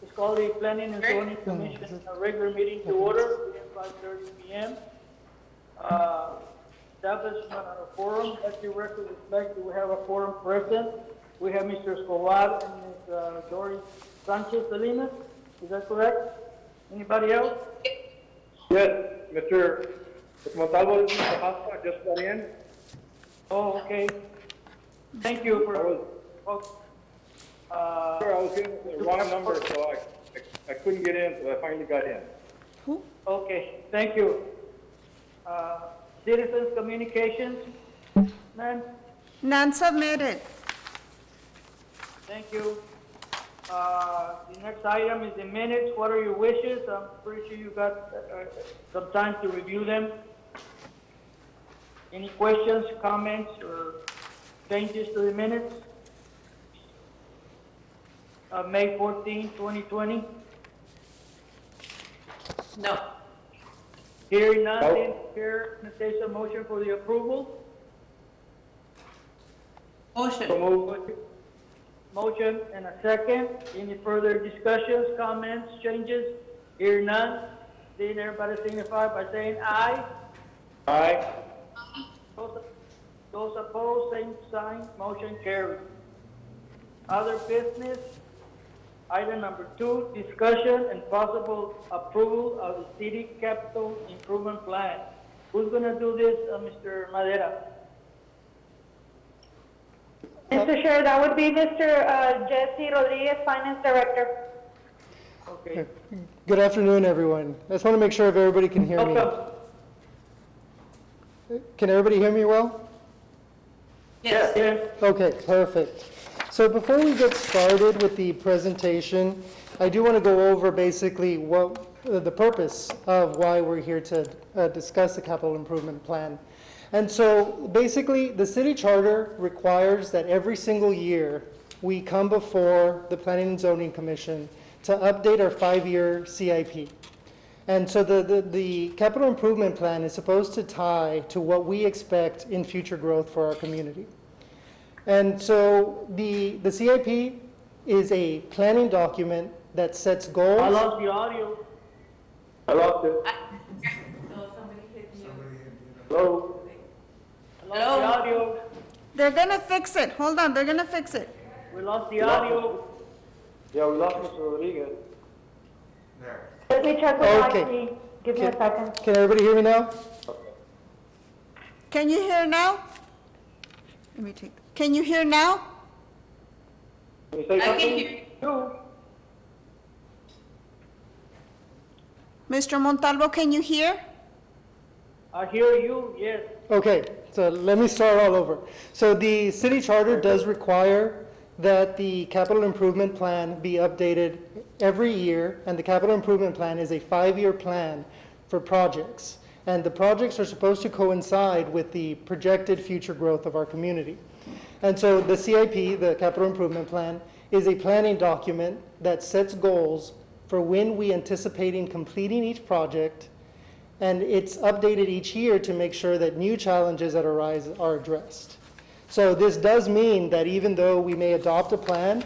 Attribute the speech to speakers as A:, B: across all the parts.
A: It's called the Planning and Zoning Commission, a regular meeting to order at 5:30 p.m. Establishment of a forum, let the record reflect we have a forum present. We have Mr. Escobar and Ms. Doris Sanchez Salinas. Is that correct? Anybody else?
B: Yes, Mr. Montalvo, just got in.
A: Oh, okay. Thank you for.
B: I was in the wrong number, so I couldn't get in, so I finally got in.
A: Okay, thank you. Citizens communications, none?
C: None submitted.
A: Thank you. The next item is the minutes. What are your wishes? I'm pretty sure you got some time to review them. Any questions, comments, or changes to the minutes? May 14, 2020.
D: No.
A: Hearing none, then Chair takes a motion for the approval.
D: Motion.
B: So moved.
A: Motion and a second. Any further discussions, comments, changes? Hearing none, then everybody signify by saying aye.
B: Aye.
A: Those opposed, same sign, motion carried. Other business, item number 2, discussion and possible approval of the city capital improvement plan. Who's gonna do this, Mr. Madera?
E: Mr. Chair, that would be Mr. Jesse Rodriguez, Finance Director.
A: Okay.
F: Good afternoon, everyone. I just want to make sure if everybody can hear me.
A: Welcome.
F: Can everybody hear me well?
D: Yes.
A: Yes.
F: Okay, perfect. So before we get started with the presentation, I do want to go over basically what the purpose of why we're here to discuss the capital improvement plan. And so basically, the city charter requires that every single year we come before the Planning and Zoning Commission to update our 5-year CIP. And so the capital improvement plan is supposed to tie to what we expect in future growth for our community. And so the CIP is a planning document that sets goals.
A: I lost the audio.
B: I lost it. Hello?
A: I lost the audio.
C: They're gonna fix it. Hold on, they're gonna fix it.
A: We lost the audio.
B: Yeah, we lost Mr. Rodriguez.
E: Let me check with
F: Okay.
E: IT. Give me a second.
F: Can everybody hear me now?
C: Can you hear now? Let me take, can you hear now?
B: Can you say
D: I can
B: something?
D: hear you.
A: You.
C: Mr. Montalvo, can you hear?
A: I hear you, yes.
F: Okay, so let me start all over. So the city charter does require that the capital improvement plan be updated every year, and the capital improvement plan is a 5-year plan for projects. And the projects are supposed to coincide with the projected future growth of our community. And so the CIP, the capital improvement plan, is a planning document that sets goals for when we anticipating completing each project, and it's updated each year to make sure that new challenges that arise are addressed. So this does mean that even though we may adopt a plan,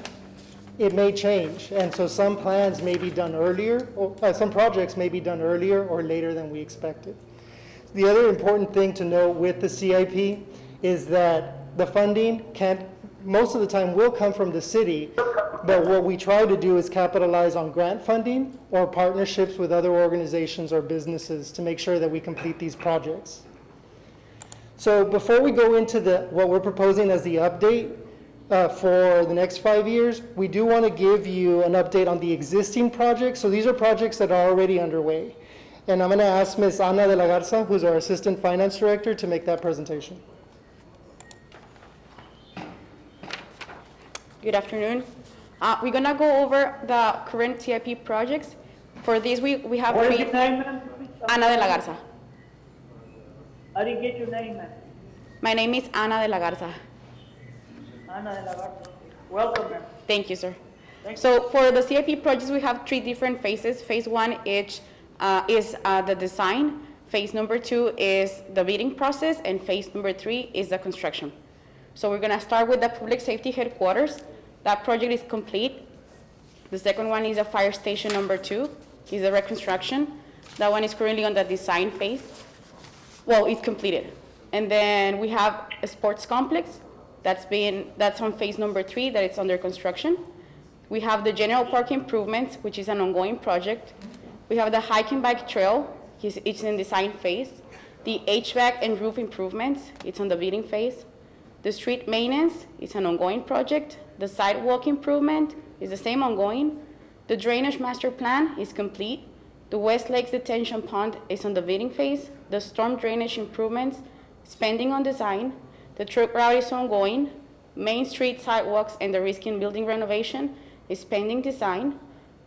F: it may change. And so some plans may be done earlier, or some projects may be done earlier or later than we expected. The other important thing to note with the CIP is that the funding most of the time will come from the city, but what we try to do is capitalize on grant funding or partnerships with other organizations or businesses to make sure that we complete these projects. So before we go into what we're proposing as the update for the next 5 years, we do want to give you an update on the existing projects. So these are projects that are already underway. And I'm going to ask Ms. Ana de la Garza, who's our Assistant Finance Director, to make that presentation.
G: Good afternoon. We're gonna go over the current CIP projects. For this, we have
A: What is
G: three.
A: your name, ma'am?
G: Ana de la Garza.
A: I didn't get your name, ma'am.
G: My name is Ana de la Garza.
A: Ana de la Garza. Welcome, ma'am.
G: Thank you, sir.
A: Thank you.
G: So for the CIP projects, we have 3 different phases. Phase 1 is the design. Phase number 2 is the bidding process, and phase number 3 is the construction. So we're gonna start with the public safety headquarters. That project is complete. The second one is a fire station number 2, is the reconstruction. That one is currently on the design phase. Well, it's completed. And then we have a sports complex that's on phase number 3, that it's under construction. We have the general park improvements, which is an ongoing project. We have the hike and bike trail, it's in design phase. The HVAC and roof improvements, it's on the bidding phase. The street maintenance is an ongoing project. The sidewalk improvement is the same ongoing. The drainage master plan is complete. The West Lakes Detention Pond is on the bidding phase. The storm drainage improvements is pending on design. The truck route is ongoing. Main Street sidewalks and the Riskin building renovation is pending design.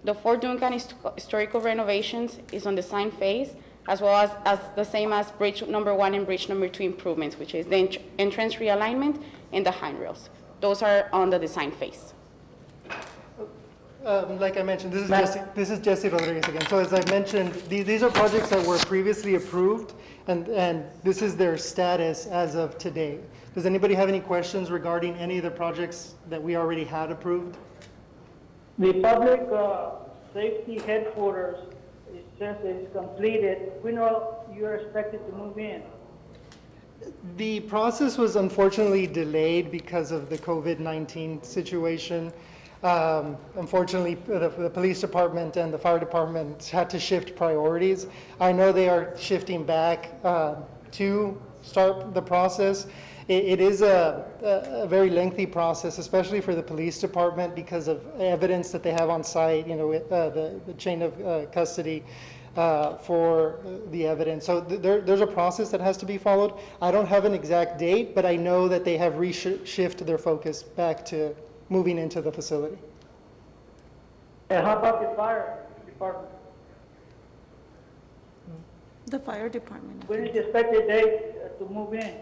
G: The Fort Duncan historical renovations is on design phase, as well as the same as bridge number 1 and bridge number 2 improvements, which is the entrance realignment and the handrails. Those are on the design phase.
F: Like I mentioned, this is Jesse Rodriguez again. So as I mentioned, these are projects that were previously approved, and this is their status as of today. Does anybody have any questions regarding any of the projects that we already had approved?
A: The public safety headquarters, it says it's completed. When are you expected to move in?
F: The process was unfortunately delayed because of the COVID-19 situation. Unfortunately, the police department and the fire department had to shift priorities. I know they are shifting back to start the process. It is a very lengthy process, especially for the police department, because of evidence that they have on site, the chain of custody for the evidence. So there's a process that has to be followed. I don't have an exact date, but I know that they have shifted their focus back to moving into the facility.
A: And how about the fire department?
C: The fire department.
A: When is the expected date to move in?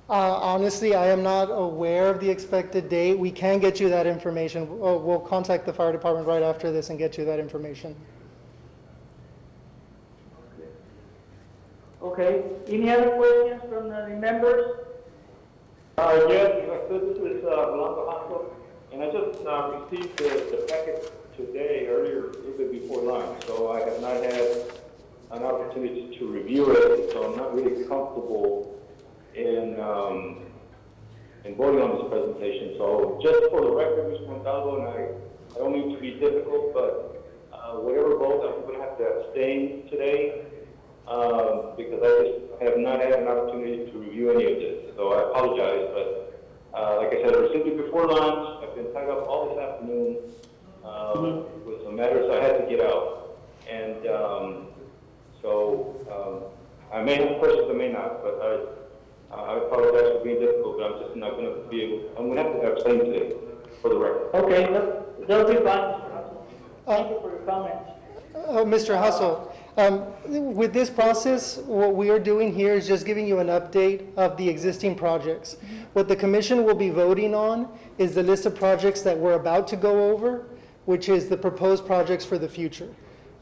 F: Honestly, I am not aware of the expected date. We can get you that information. We'll contact the fire department right after this and get you that information.
A: Okay, any other questions from the members?
B: Yes, if I could, this is Blanco Hasso, and I just received the packet today, earlier, a little bit before lunch, so I have not had an opportunity to review it, so I'm not really comfortable in voting on this presentation. So just for the record, Mr. Montalvo, and I don't mean to be difficult, but whatever vote, I'm going to have to abstain today because I just have not had an opportunity to review any of this. So I apologize, but like I said, I received it before lunch. I've been tied up all this afternoon with some matters I had to get out. And so I may have questions, I may not, but I apologize for being difficult, but I'm just not going to be able, I'm going to have to abstain today for the record.
A: Okay, that'll be fine, Mr. Hassel. Thank you for your comments.
F: Mr. Hassel, with this process, what we are doing here is just giving you an update of the existing projects. What the commission will be voting on is the list of projects that we're about to go over, which is the proposed projects for the future.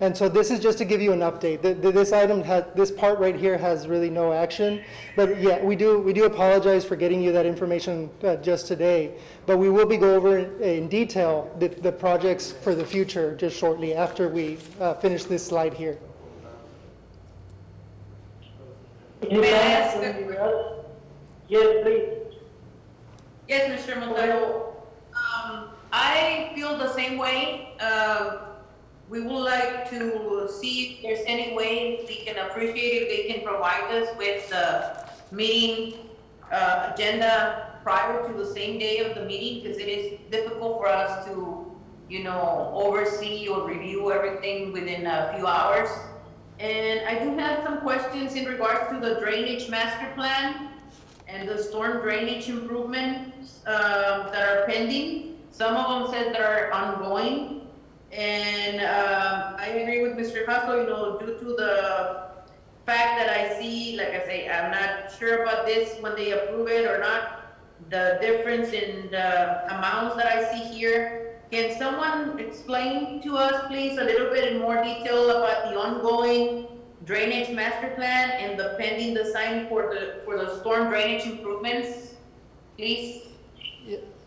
F: And so this is just to give you an update. This item this part right here has really no action. But yeah, we do apologize for getting you that information just today. But we will be going over in detail the projects for the future just shortly after we finish this slide here.
D: May I ask
A: Yes, please.
D: Yes, Mr. Montalvo. I feel the same way. We would like to see if there's any way we can appreciate if they can provide us with the meeting agenda prior to the same day of the meeting, because it is difficult for us to, oversee or review everything within a few hours. And I do have some questions in regards to the drainage master plan and the storm drainage improvements that are pending. Some of them said that are ongoing. And I agree with Mr. Hassel, due to the fact that I see, like I say, I'm not sure about this when they approve it or not, the difference in the amounts that I see here. Can someone explain to us, please, a little bit in more detail about the ongoing drainage master plan and the pending design for the storm drainage improvements? please.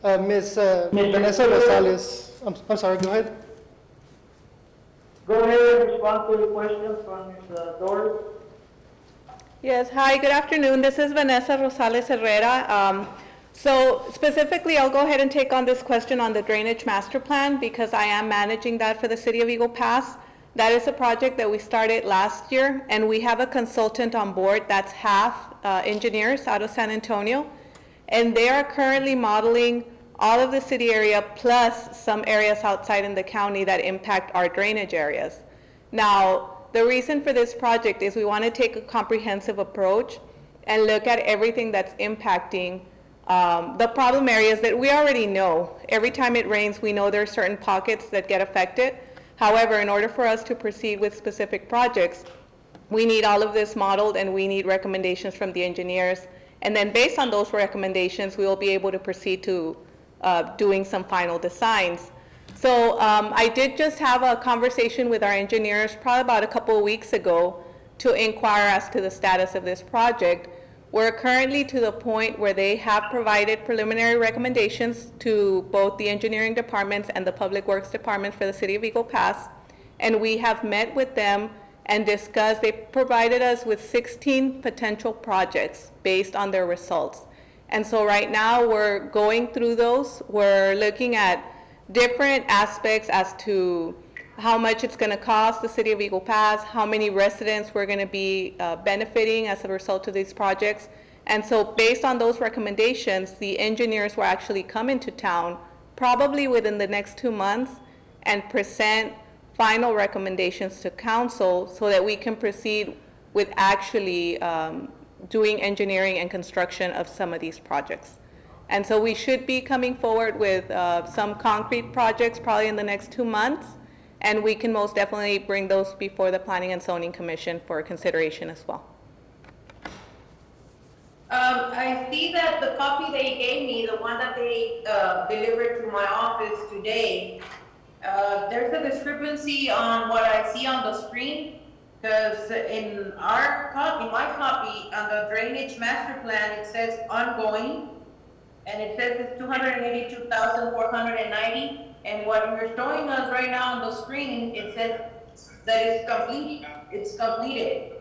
F: Ms. Vanessa Rosales, I'm sorry, go ahead.
A: Go ahead and respond to the question from Ms. Doris.
E: Yes, hi, good afternoon. This is Vanessa Rosales Herrera. So specifically, I'll go ahead and take on this question on the drainage master plan because I am managing that for the city of Eagle Pass. That is a project that we started last year, and we have a consultant on board that's half engineers out of San Antonio. And they are currently modeling all of the city area plus some areas outside in the county that impact our drainage areas. Now, the reason for this project is we want to take a comprehensive approach and look at everything that's impacting the problem areas that we already know. Every time it rains, we know there are certain pockets that get affected. However, in order for us to proceed with specific projects, we need all of this modeled and we need recommendations from the engineers. And then based on those recommendations, we will be able to proceed to doing some final designs. So I did just have a conversation with our engineers probably about a couple of weeks ago to inquire as to the status of this project. We're currently to the point where they have provided preliminary recommendations to both the engineering departments and the public works department for the city of Eagle Pass. And we have met with them and discussed. They provided us with 16 potential projects based on their results. And so right now we're going through those. We're looking at different aspects as to how much it's going to cost the city of Eagle Pass, how many residents we're going to be benefiting as a result of these projects. And so based on those recommendations, the engineers will actually come into town probably within the next 2 months and present final recommendations to council so that we can proceed with actually doing engineering and construction of some of these projects. And so we should be coming forward with some concrete projects probably in the next 2 months, and we can most definitely bring those before the Planning and Zoning Commission for consideration as well.
D: I see that the copy they gave me, the one that they delivered to my office today, there's a discrepancy on what I see on the screen, because in my copy, on the drainage master plan, it says ongoing, and it says it's 282,490, and what you're showing us right now on the screen, it says that it's complete, it's completed.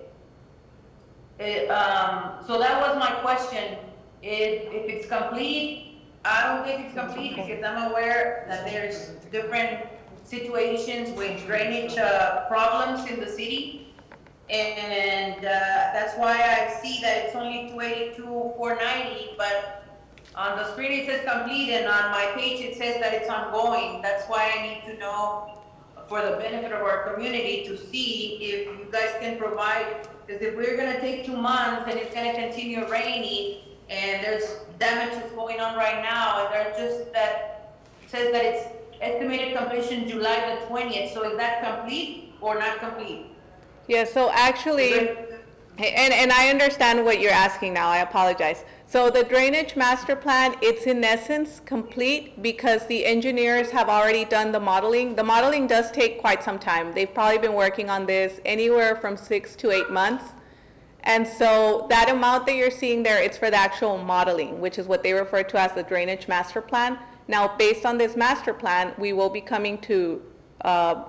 D: So that was my question. If it's complete, I don't think it's complete because I'm aware that there's different situations with drainage problems in the city. And that's why I see that it's only 282,490, but on the screen it says complete, and on my page it says that it's ongoing. That's why I need to know, for the benefit of our community, to see if you guys can provide, because if we're gonna take 2 months and it's gonna continue raining, and there's damages going on right now, and there's just that, it says that it's estimated completion July the 20th, so is that complete or not complete?
E: Yeah, so actually, and I understand what you're asking now, I apologize. So the drainage master plan, it's in essence complete because the engineers have already done the modeling. The modeling does take quite some time. They've probably been working on this anywhere from 6 to 8 months. And so that amount that you're seeing there, it's for the actual modeling, which is what they refer to as the drainage master plan. Now, based on this master plan, we will be coming to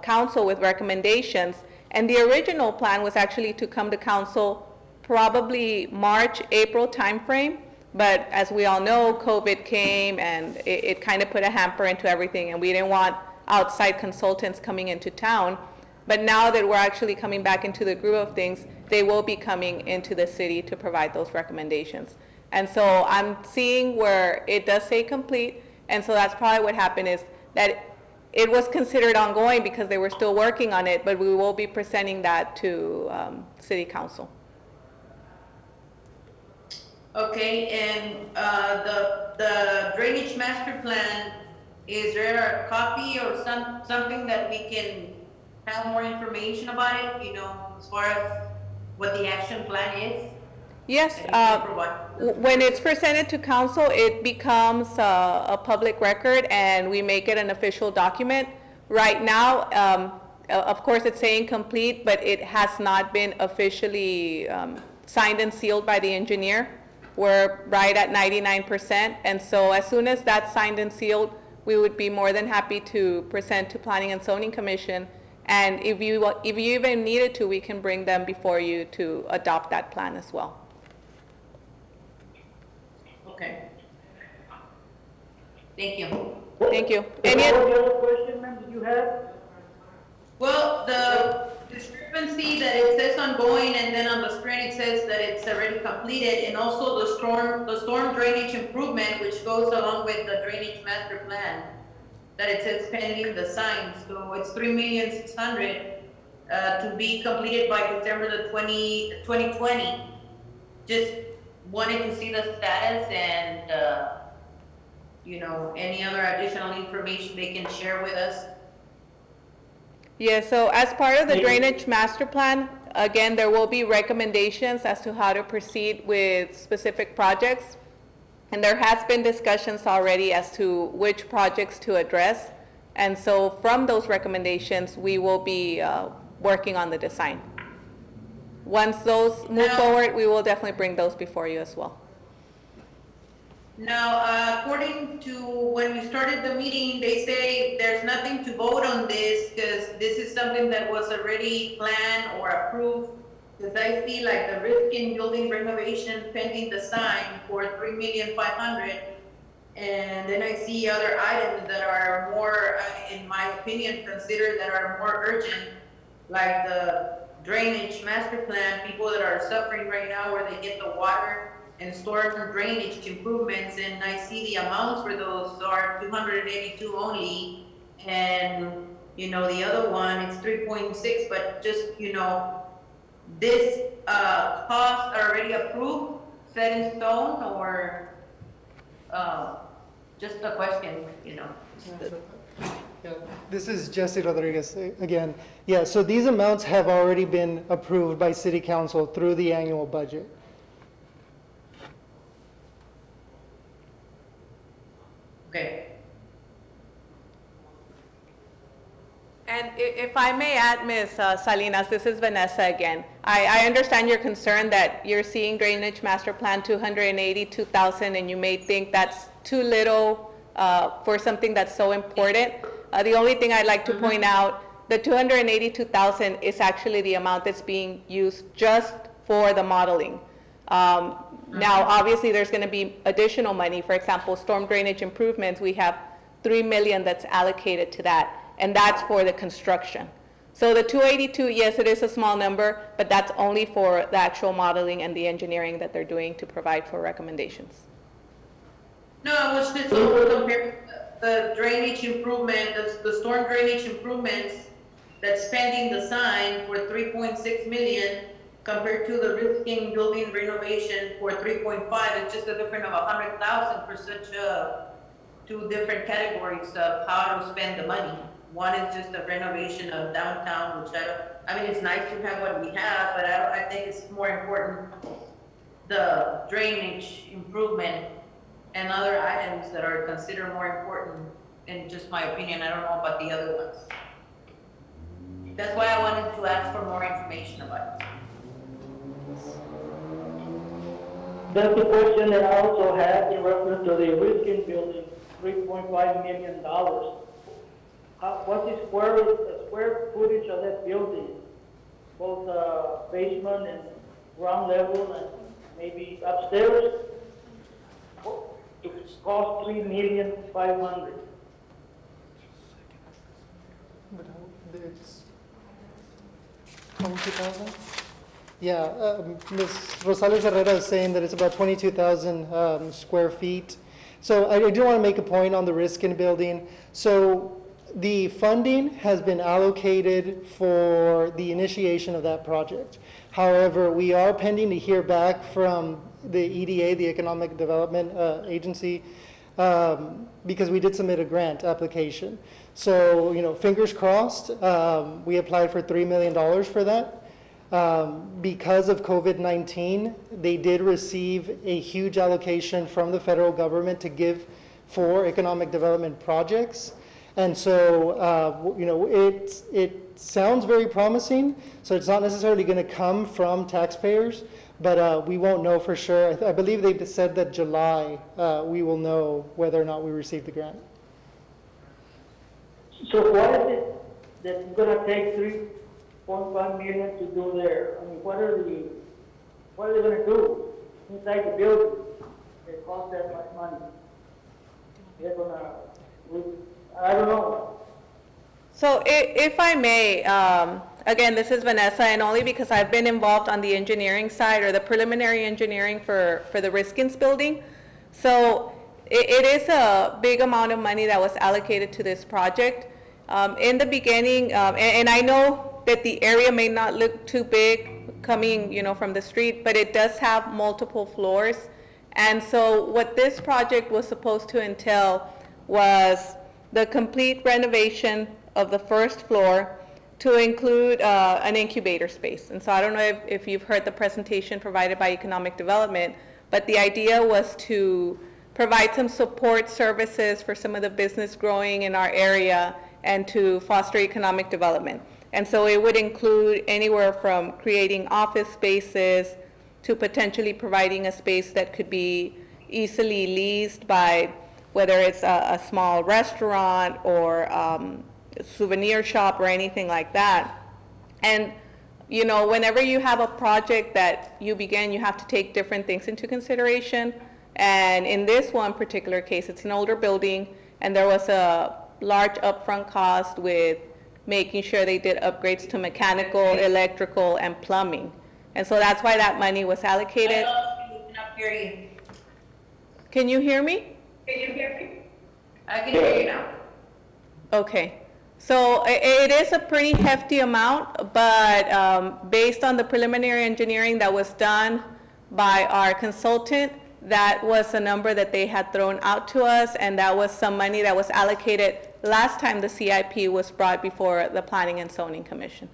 E: council with recommendations. And the original plan was actually to come to council probably March, April timeframe. But as we all know, COVID came and it kind of put a hamper into everything, and we didn't want outside consultants coming into town. But now that we're actually coming back into the groove of things, they will be coming into the city to provide those recommendations. And so I'm seeing where it does say complete, and so that's probably what happened is that it was considered ongoing because they were still working on it, but we will be presenting that to City Council.
D: Okay, and the drainage master plan, is there a copy or something that we can have more information about it, you know, as far as what the action plan is?
E: Yes, when it's presented to council, it becomes a public record and we make it an official document. Right now, of course, it's saying complete, but it has not been officially signed and sealed by the engineer. we're right at 99%. And so as soon as that's signed and sealed, we would be more than happy to present to Planning and Zoning Commission. And if you even needed to, we can bring them before you to adopt that plan as well.
D: Okay. Thank you.
E: Thank you.
A: What
E: Any,
A: was the other question, ma'am, that you had?
D: Well, the discrepancy that it says ongoing and then on the screen it says that it's already completed, and also the storm drainage improvement, which goes along with the drainage master plan, that it says pending the sign. So it's 3,600,000 to be completed by December 2020. Just wanted to see the status and, any other additional information they can share with us.
E: yeah, so as part of the drainage master plan, again, there will be recommendations as to how to proceed with specific projects. And there has been discussions already as to which projects to address. And so from those recommendations, we will be working on the design. Once those move forward, we will definitely bring those before you as well.
D: Now, according to when we started the meeting, they say there's nothing to vote on this because this is something that was already planned or approved. Because I see like the Rifkin building renovation pending the sign for 3,500,000, and then I see other items that are more, in my opinion, considered that are more urgent, like the drainage master plan. People that are suffering right now, where they get the water and storm drainage improvements, and I see the amounts for those are 282 only, and the other one it's 3.6, but just this costs are already approved, set in stone, or just a question,
F: Yeah, this is Jesse Rodriguez again. Yeah, so these amounts have already been approved by City Council through the annual budget.
D: Okay.
E: And if I may add, Ms. Salinas, this is Vanessa again. I understand your concern that you're seeing drainage master plan 282,000 and you may think that's too little for something that's so important. The only thing I'd like to point out, the 282,000 is actually the amount that's being used just for the modeling. Now, obviously, there's going to be additional money. For example, storm drainage improvements, we have $3 million that's allocated to that, and that's for the construction. So the 282, yes, it is a small number, but that's only for the actual modeling and the engineering that they're doing to provide for recommendations.
D: No, I was just also comparing the drainage improvement, the storm drainage improvements that's pending the sign for 3.6 million compared to the Rifkin building renovation for 3.5. It's just a difference of 100,000 for such two different categories of how to spend the money. One is just a renovation of downtown, which I mean, it's nice to have what we have, but I think it's more important the drainage improvement and other items that are considered more important, in just my opinion. I don't know about the other ones. That's why I wanted to ask for more information about it.
A: That's the question that I also had in reference to the Rifkin building, $3.5 million. What's the square footage of that building? Both basement and ground level and maybe upstairs? To cost $3,500,000.
F: It's 22,000? Yeah, Ms. Rosales Herrera is saying that it's about 22,000 square feet. So I do want to make a point on the Rifkin building. So the funding has been allocated for the initiation of that project. However, we are pending to hear back from the EDA, the Economic Development Agency, because we did submit a grant application. So, fingers crossed, we applied for $3 million for that. Because of COVID-19, they did receive a huge allocation from the federal government to give for economic development projects. And so, it sounds very promising. So it's not necessarily going to come from taxpayers, but we won't know for sure. I believe they said that July, we will know whether or not we received the grant.
A: So what is it that it's gonna take 3.5 million to do there? I mean, what are they gonna do inside the building? It costs that much money. They're gonna, I don't know.
E: So if I may, again, this is Vanessa, and only because I've been involved on the engineering side or the preliminary engineering for the Riskins building. So it is a big amount of money that was allocated to this project. In the beginning, and I know that the area may not look too big coming, from the street, but it does have multiple floors. And so what this project was supposed to entail was the complete renovation of the first floor to include an incubator space. And so I don't know if you've heard the presentation provided by Economic Development, but the idea was to provide some support services for some of the business growing in our area and to foster economic development. And so it would include anywhere from creating office spaces to potentially providing a space that could be easily leased by whether it's a small restaurant or a souvenir shop or anything like that. And whenever you have a project that you begin, you have to take different things into consideration. And in this one particular case, it's an older building, and there was a large upfront cost with making sure they did upgrades to mechanical, electrical, and plumbing. And so that's why that money was allocated.
D: I cannot hear you.
E: Can you hear me?
D: Can you hear me? I can hear you now.
E: Okay. So it is a pretty hefty amount, but based on the preliminary engineering that was done by our consultant, that was a number that they had thrown out to us, and that was some money that was allocated last time the CIP was brought before the Planning and Zoning Commission.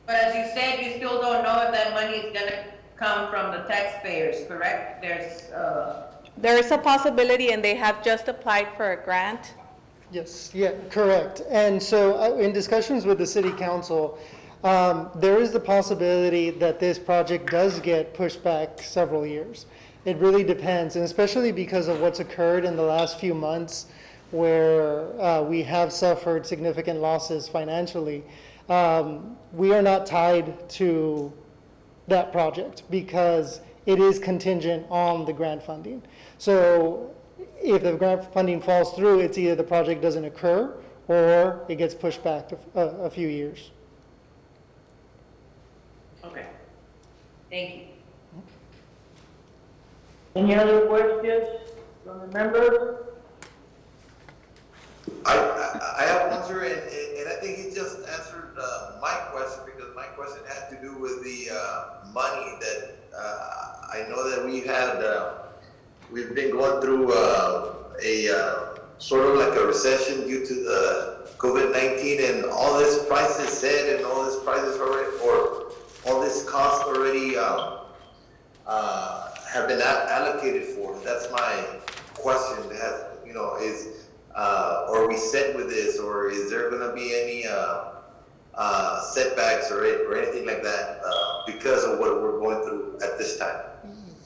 D: But as you said, you still don't know if that money is gonna come from the taxpayers, correct?
F: There
E: is a possibility, and they have just applied for a grant.
F: Yes, yeah, correct. And so in discussions with the city council, there is the possibility that this project does get pushed back several years. It really depends, and especially because of what's occurred in the last few months where we have suffered significant losses financially. We are not tied to that project because it is contingent on the grant funding. So if the grant funding falls through, it's either the project doesn't occur or it gets pushed back a few years.
D: Okay. Thank you.
A: Any other questions from the members?
H: I have one, sir, and I think he just answered my question, because my question had to do with the money that I know that we've been going through a sort of like a recession due to the COVID-19, and all this prices set and all this prices already, or all this cost already have been allocated for. That's my question. Are we set with this, or is there going to be any setbacks or anything like that because of what we're going through at this time?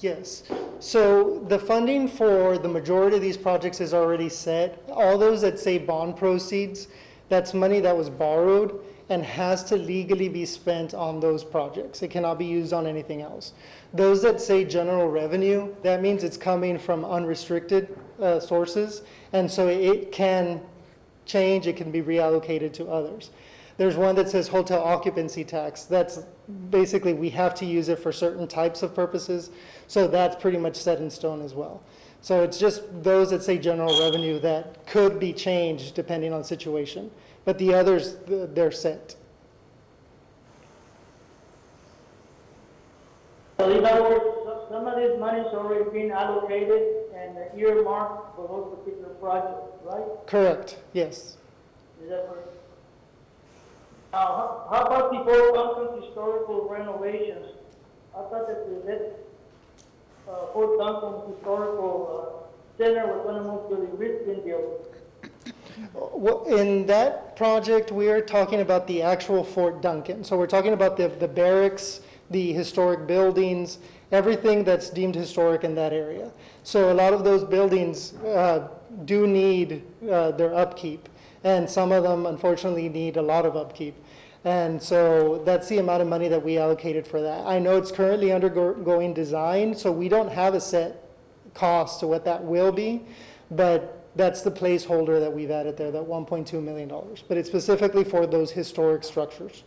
F: Yes. So the funding for the majority of these projects is already set. All those that say bond proceeds, that's money that was borrowed and has to legally be spent on those projects. It cannot be used on anything else. Those that say general revenue, that means it's coming from unrestricted sources, and so it can change, it can be reallocated to others. There's one that says hotel occupancy tax. That's basically, we have to use it for certain types of purposes, so that's pretty much set in stone as well. So it's just those that say general revenue that could be changed depending on situation, but the others, they're set.
A: So in other words, some of this money is already been allocated and earmarked for those particular projects, right?
F: Correct, yes.
A: Is that correct? How about the Fort Duncan historical renovations? I thought that Fort Duncan historical center was going to move to the Richmond building.
F: Well, in that project, we are talking about the actual Fort Duncan. So we're talking about the barracks, the historic buildings, everything that's deemed historic in that area. So a lot of those buildings do need their upkeep, and some of them unfortunately need a lot of upkeep. And so that's the amount of money that we allocated for that. I know it's currently undergoing design, so we don't have a set cost to what that will be, but that's the placeholder that we've added there, that $1.2 million. But it's specifically for those historic structures.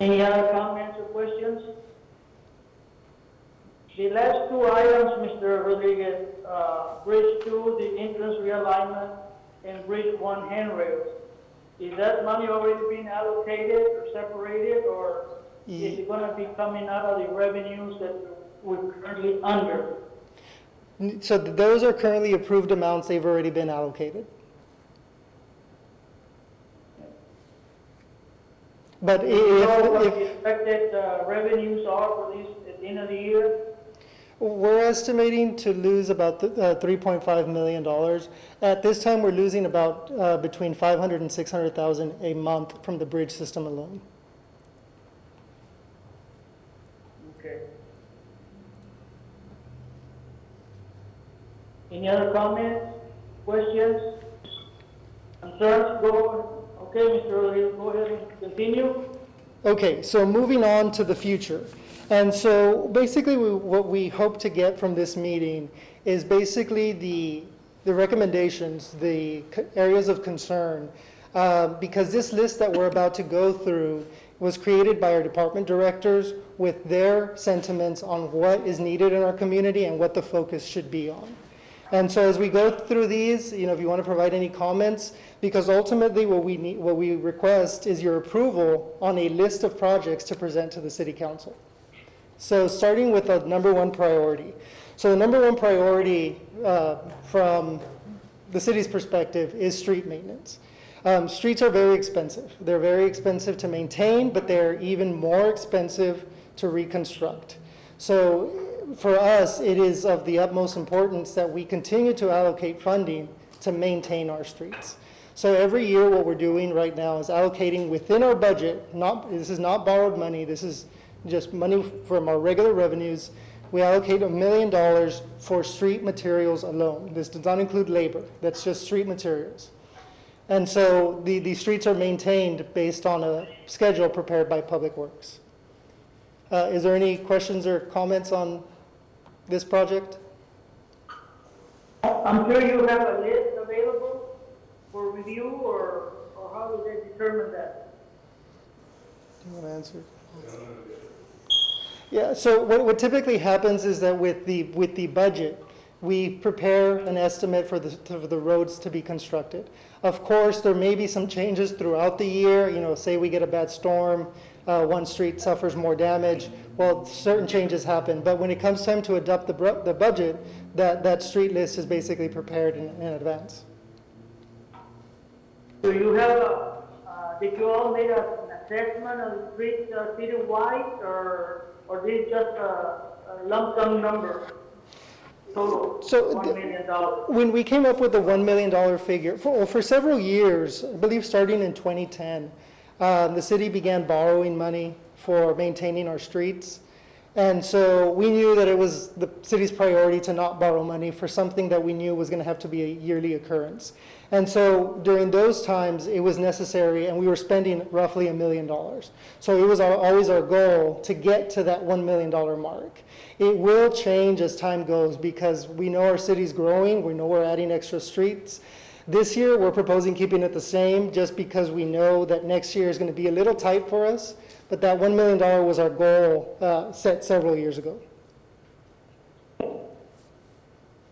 A: Any other comments or questions? The last two items, Mr. Rodriguez, Bridge 2, the entrance realignment, and Bridge 1 handrails. Is that money already being allocated or separated, or is it going to be coming out of the revenues that we're currently under?
F: So those are currently approved amounts. They've already been allocated. But
A: Do you know what
F: if
A: the expected revenues are for these at the end of the year?
F: we're estimating to lose about $3.5 million. At this time, we're losing about between $500,000 and $600,000 a month from the bridge system alone.
A: Okay. Any other comments, questions, concerns? Go. Okay, Mr. Rodriguez, go ahead and continue.
F: Okay, so moving on to the future. And so basically what we hope to get from this meeting is basically the recommendations, the areas of concern, because this list that we're about to go through was created by our department directors with their sentiments on what is needed in our community and what the focus should be on. And so as we go through these, if you want to provide any comments, because ultimately what we request is your approval on a list of projects to present to the city council. So starting with the number one priority. So the number one priority from the city's perspective is street maintenance. Streets are very expensive. They're very expensive to maintain, but they're even more expensive to reconstruct. So for us, it is of the utmost importance that we continue to allocate funding to maintain our streets. So every year what we're doing right now is allocating within our budget, this is not borrowed money, this is just money from our regular revenues. We allocate $1 million for street materials alone. This does not include labor, that's just street materials. And so the streets are maintained based on a schedule prepared by Public Works. Is there any questions or comments on this project?
A: I'm sure you have a list available for review, or how do they determine that?
F: Do you want to answer? Yeah, so what typically happens is that with the budget, we prepare an estimate for the roads to be constructed. Of course, there may be some changes throughout the year. Say we get a bad storm, one street suffers more damage. Well, certain changes happen, but when it comes time to adopt the budget, that street list is basically prepared in advance.
A: Do you have did you all make an assessment of the streets citywide, or this just a lump sum number? Total,
F: So
A: $1 million.
F: When we came up with the $1 million figure, for several years, I believe starting in 2010, the city began borrowing money for maintaining our streets. And so we knew that it was the city's priority to not borrow money for something that we knew was going to have to be a yearly occurrence. And so during those times, it was necessary, and we were spending roughly $1 million. So it was always our goal to get to that $1 million mark. It will change as time goes because we know our city's growing, we know we're adding extra streets. This year, we're proposing keeping it the same just because we know that next year is going to be a little tight for us, but that $1 million was our goal set several years ago.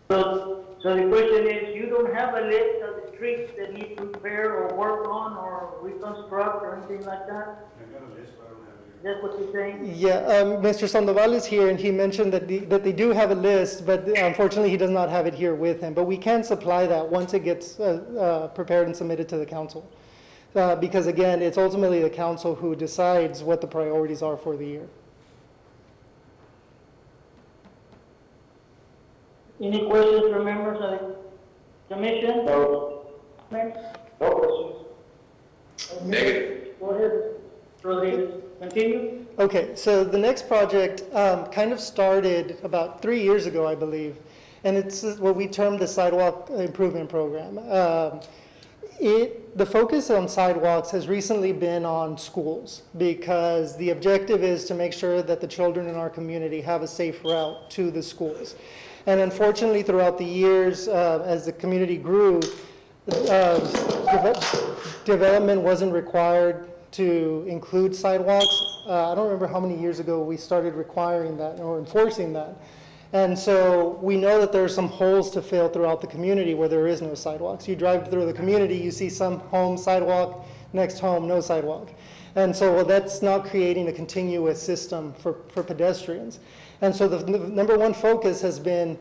A: So the question is, you don't have a list of the streets that need to repair or work on or reconstruct or anything like that? That's what you're saying?
F: Yeah, Mr. Sandoval is here, and he mentioned that they do have a list, but unfortunately he does not have it here with him. But we can supply that once it gets prepared and submitted to the council. Because again, it's ultimately the council who decides what the priorities are for the year.
A: Any questions from members of the commission?
B: No. No questions.
H: Negative.
A: Go ahead, Rodriguez. Continue.
F: Okay, so the next project kind of started about 3 years ago, I believe, and it's what we termed the Sidewalk Improvement Program. The focus on sidewalks has recently been on schools because the objective is to make sure that the children in our community have a safe route to the schools. And unfortunately, throughout the years, as the community grew, development wasn't required to include sidewalks. I don't remember how many years ago we started requiring that or enforcing that. And so we know that there are some holes to fill throughout the community where there is no sidewalks. You drive through the community, you see some home sidewalk, next home, no sidewalk. And so that's not creating a continuous system for pedestrians. And so the number one focus has been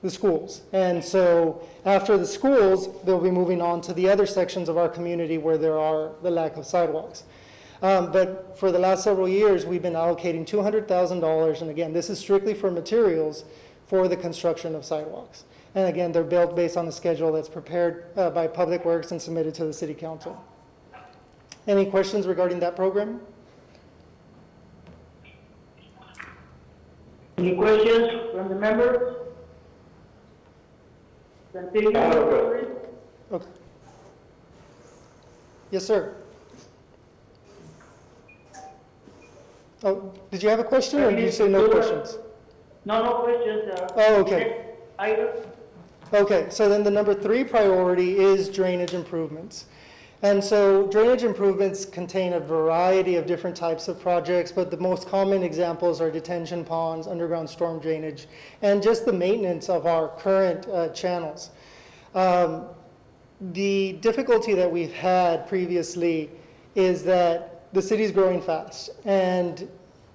F: the schools. And so after the schools, they'll be moving on to the other sections of our community where there are the lack of sidewalks. But for the last several years, we've been allocating $200,000, and again, this is strictly for materials for the construction of sidewalks. And again, they're built based on a schedule that's prepared by Public Works and submitted to the City Council. Any questions regarding that program?
A: Any questions from the members? Continue.
F: Okay. Yes, sir. Oh, did you have a question, or did you say no questions?
A: No questions.
F: Oh, okay.
A: Next item.
F: Okay, so then the number 3 priority is drainage improvements. And so drainage improvements contain a variety of different types of projects, but the most common examples are detention ponds, underground storm drainage, and just the maintenance of our current channels. The difficulty that we've had previously is that the city's growing fast, and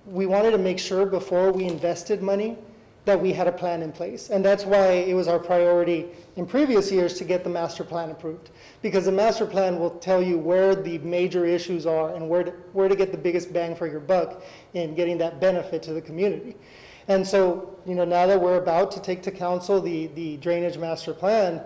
F: we wanted to make sure before we invested money that we had a plan in place. And that's why it was our priority in previous years to get the master plan approved, because the master plan will tell you where the major issues are and where to get the biggest bang for your buck in getting that benefit to the community. And so, now that we're about to take to council the drainage master plan,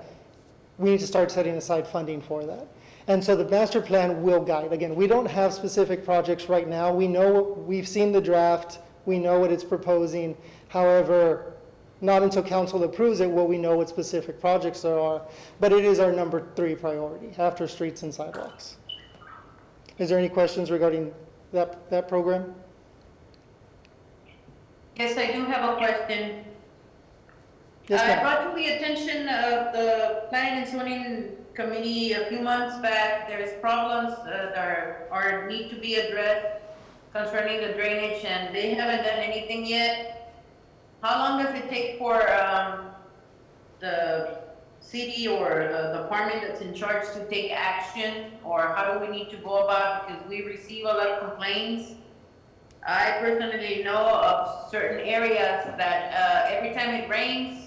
F: we need to start setting aside funding for that. And so the master plan will guide. Again, we don't have specific projects right now. We've seen the draft, we know what it's proposing. However, not until council approves it will we know what specific projects there are. But it is our number 3 priority after streets and sidewalks. Is there any questions regarding that program?
D: Yes, I do have a question.
F: Yes,
D: I
F: ma'am.
D: brought to the attention of the Planning and Zoning Committee a few months back, there's problems that are need to be addressed concerning the drainage, and they haven't done anything yet. How long does it take for the city or the department that's in charge to take action, or how do we need to go about it? Because we receive a lot of complaints. I personally know of certain areas that every time it rains,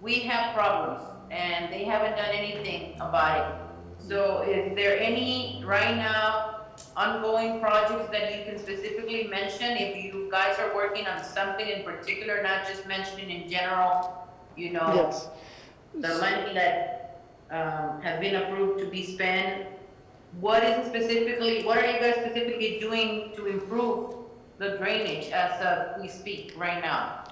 D: we have problems, and they haven't done anything about it. So is there any, right now, ongoing projects that you can specifically mention? If you guys are working on something in particular, not just mentioning in general,
F: Yes.
D: the money that has been approved to be spent, what are you guys specifically doing to improve the drainage as we speak right now?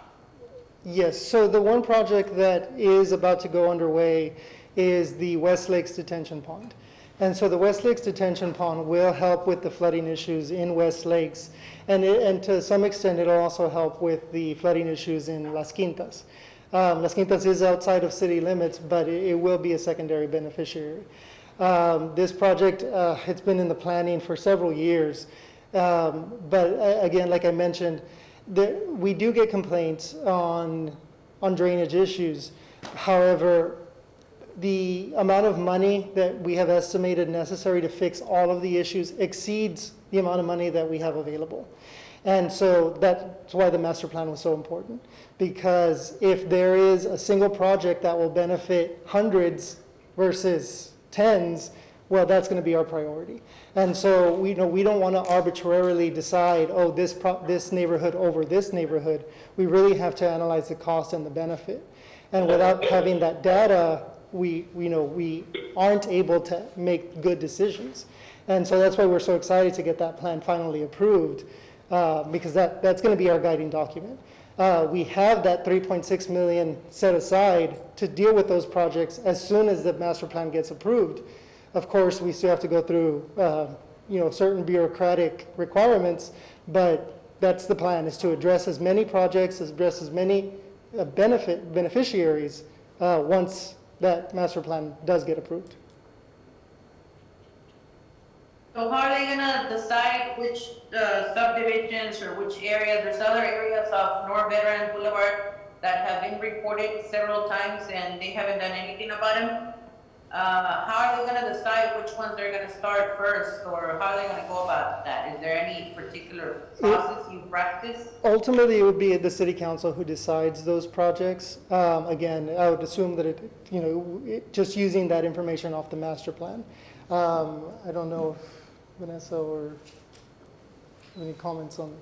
F: Yes, so the one project that is about to go underway is the West Lakes Detention Pond. And so the West Lakes Detention Pond will help with the flooding issues in West Lakes. And to some extent, it'll also help with the flooding issues in Las Quintas. Las Quintas is outside of city limits, but it will be a secondary beneficiary. This project, it's been in the planning for several years. But again, like I mentioned, we do get complaints on drainage issues. However, the amount of money that we have estimated necessary to fix all of the issues exceeds the amount of money that we have available. And so that's why the master plan was so important, because if there is a single project that will benefit hundreds versus tens, well, that's going to be our priority. And so we don't want to arbitrarily decide, this neighborhood over this neighborhood. We really have to analyze the cost and the benefit. And without having that data, we aren't able to make good decisions. And so that's why we're so excited to get that plan finally approved, because that's going to be our guiding document. We have that 3.6 million set aside to deal with those projects as soon as the master plan gets approved. Of course, we still have to go through, certain bureaucratic requirements, but that's the plan, is to address as many projects, address as many beneficiaries once that master plan does get approved.
D: So how are they gonna decide which subdivisions or which areas? There's other areas of North Veteran Boulevard that have been reported several times and they haven't done anything about them. How are they gonna decide which ones they're gonna start first, or how are they gonna go about that? Is there any particular process you practice?
F: Ultimately, it would be the city council who decides those projects. Again, I would assume that just using that information off the master plan. I don't know if Vanessa or any comments on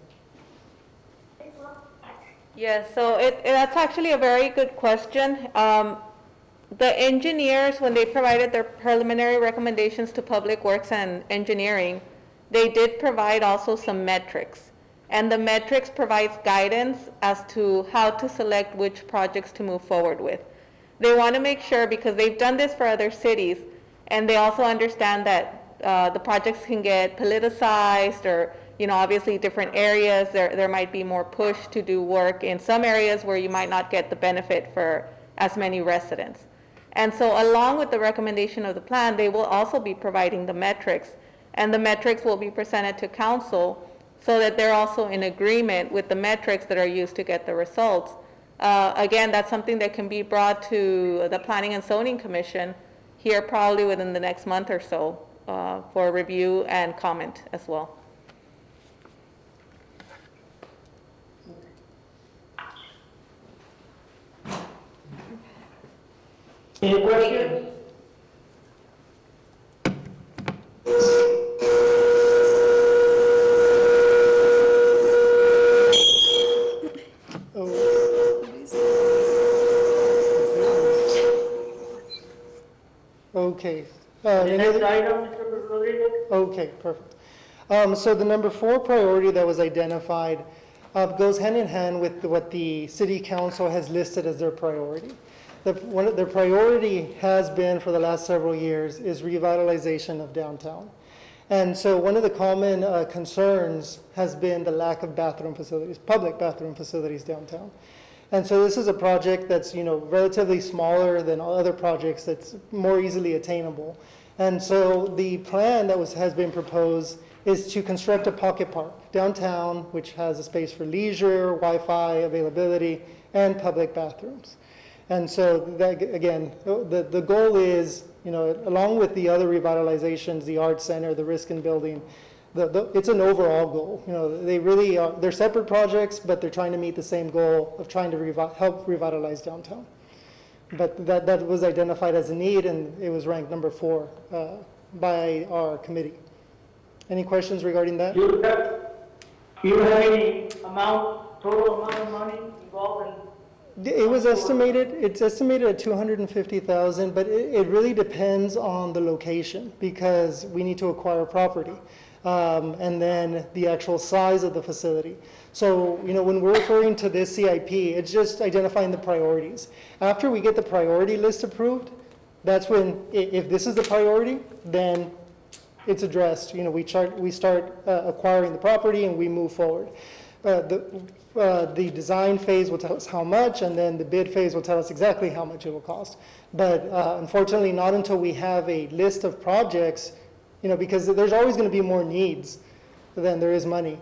F: it.
E: Yes, so that's actually a very good question. The engineers, when they provided their preliminary recommendations to Public Works and Engineering, they did provide also some metrics. And the metrics provides guidance as to how to select which projects to move forward with. They want to make sure, because they've done this for other cities, and they also understand that the projects can get politicized, or obviously different areas, there might be more push to do work in some areas where you might not get the benefit for as many residents. And so along with the recommendation of the plan, they will also be providing the metrics, and the metrics will be presented to council so that they're also in agreement with the metrics that are used to get the results. Again, that's something that can be brought to the Planning and Zoning Commission here probably within the next month or so for review and comment as well.
A: Any questions?
F: Okay.
A: The next item, Mr. Rodriguez?
F: Okay, perfect. So the number 4 priority that was identified goes hand in hand with what the city council has listed as their priority. Their priority has been for the last several years is revitalization of downtown. And so one of the common concerns has been the lack of bathroom facilities, public bathroom facilities downtown. And so this is a project that's, relatively smaller than other projects, that's more easily attainable. And so the plan that has been proposed is to construct a pocket park downtown, which has a space for leisure, Wi-Fi availability, and public bathrooms. And so that, again, the goal is, along with the other revitalizations, the Art Center, the Riskin Building, it's an overall goal. They really are, they're separate projects, but they're trying to meet the same goal of trying to help revitalize downtown. But that was identified as a need, and it was ranked number 4 by our committee. Any questions regarding that?
A: Do you have any total amount of money involved in?
F: It was it's estimated at 250,000, but it really depends on the location, because we need to acquire property. And then the actual size of the facility. So, when we're referring to this CIP, it's just identifying the priorities. After we get the priority list approved, that's when, if this is the priority, then it's addressed. We start acquiring the property and we move forward. The design phase will tell us how much, and then the bid phase will tell us exactly how much it will cost. But unfortunately, not until we have a list of projects, because there's always going to be more needs than there is money.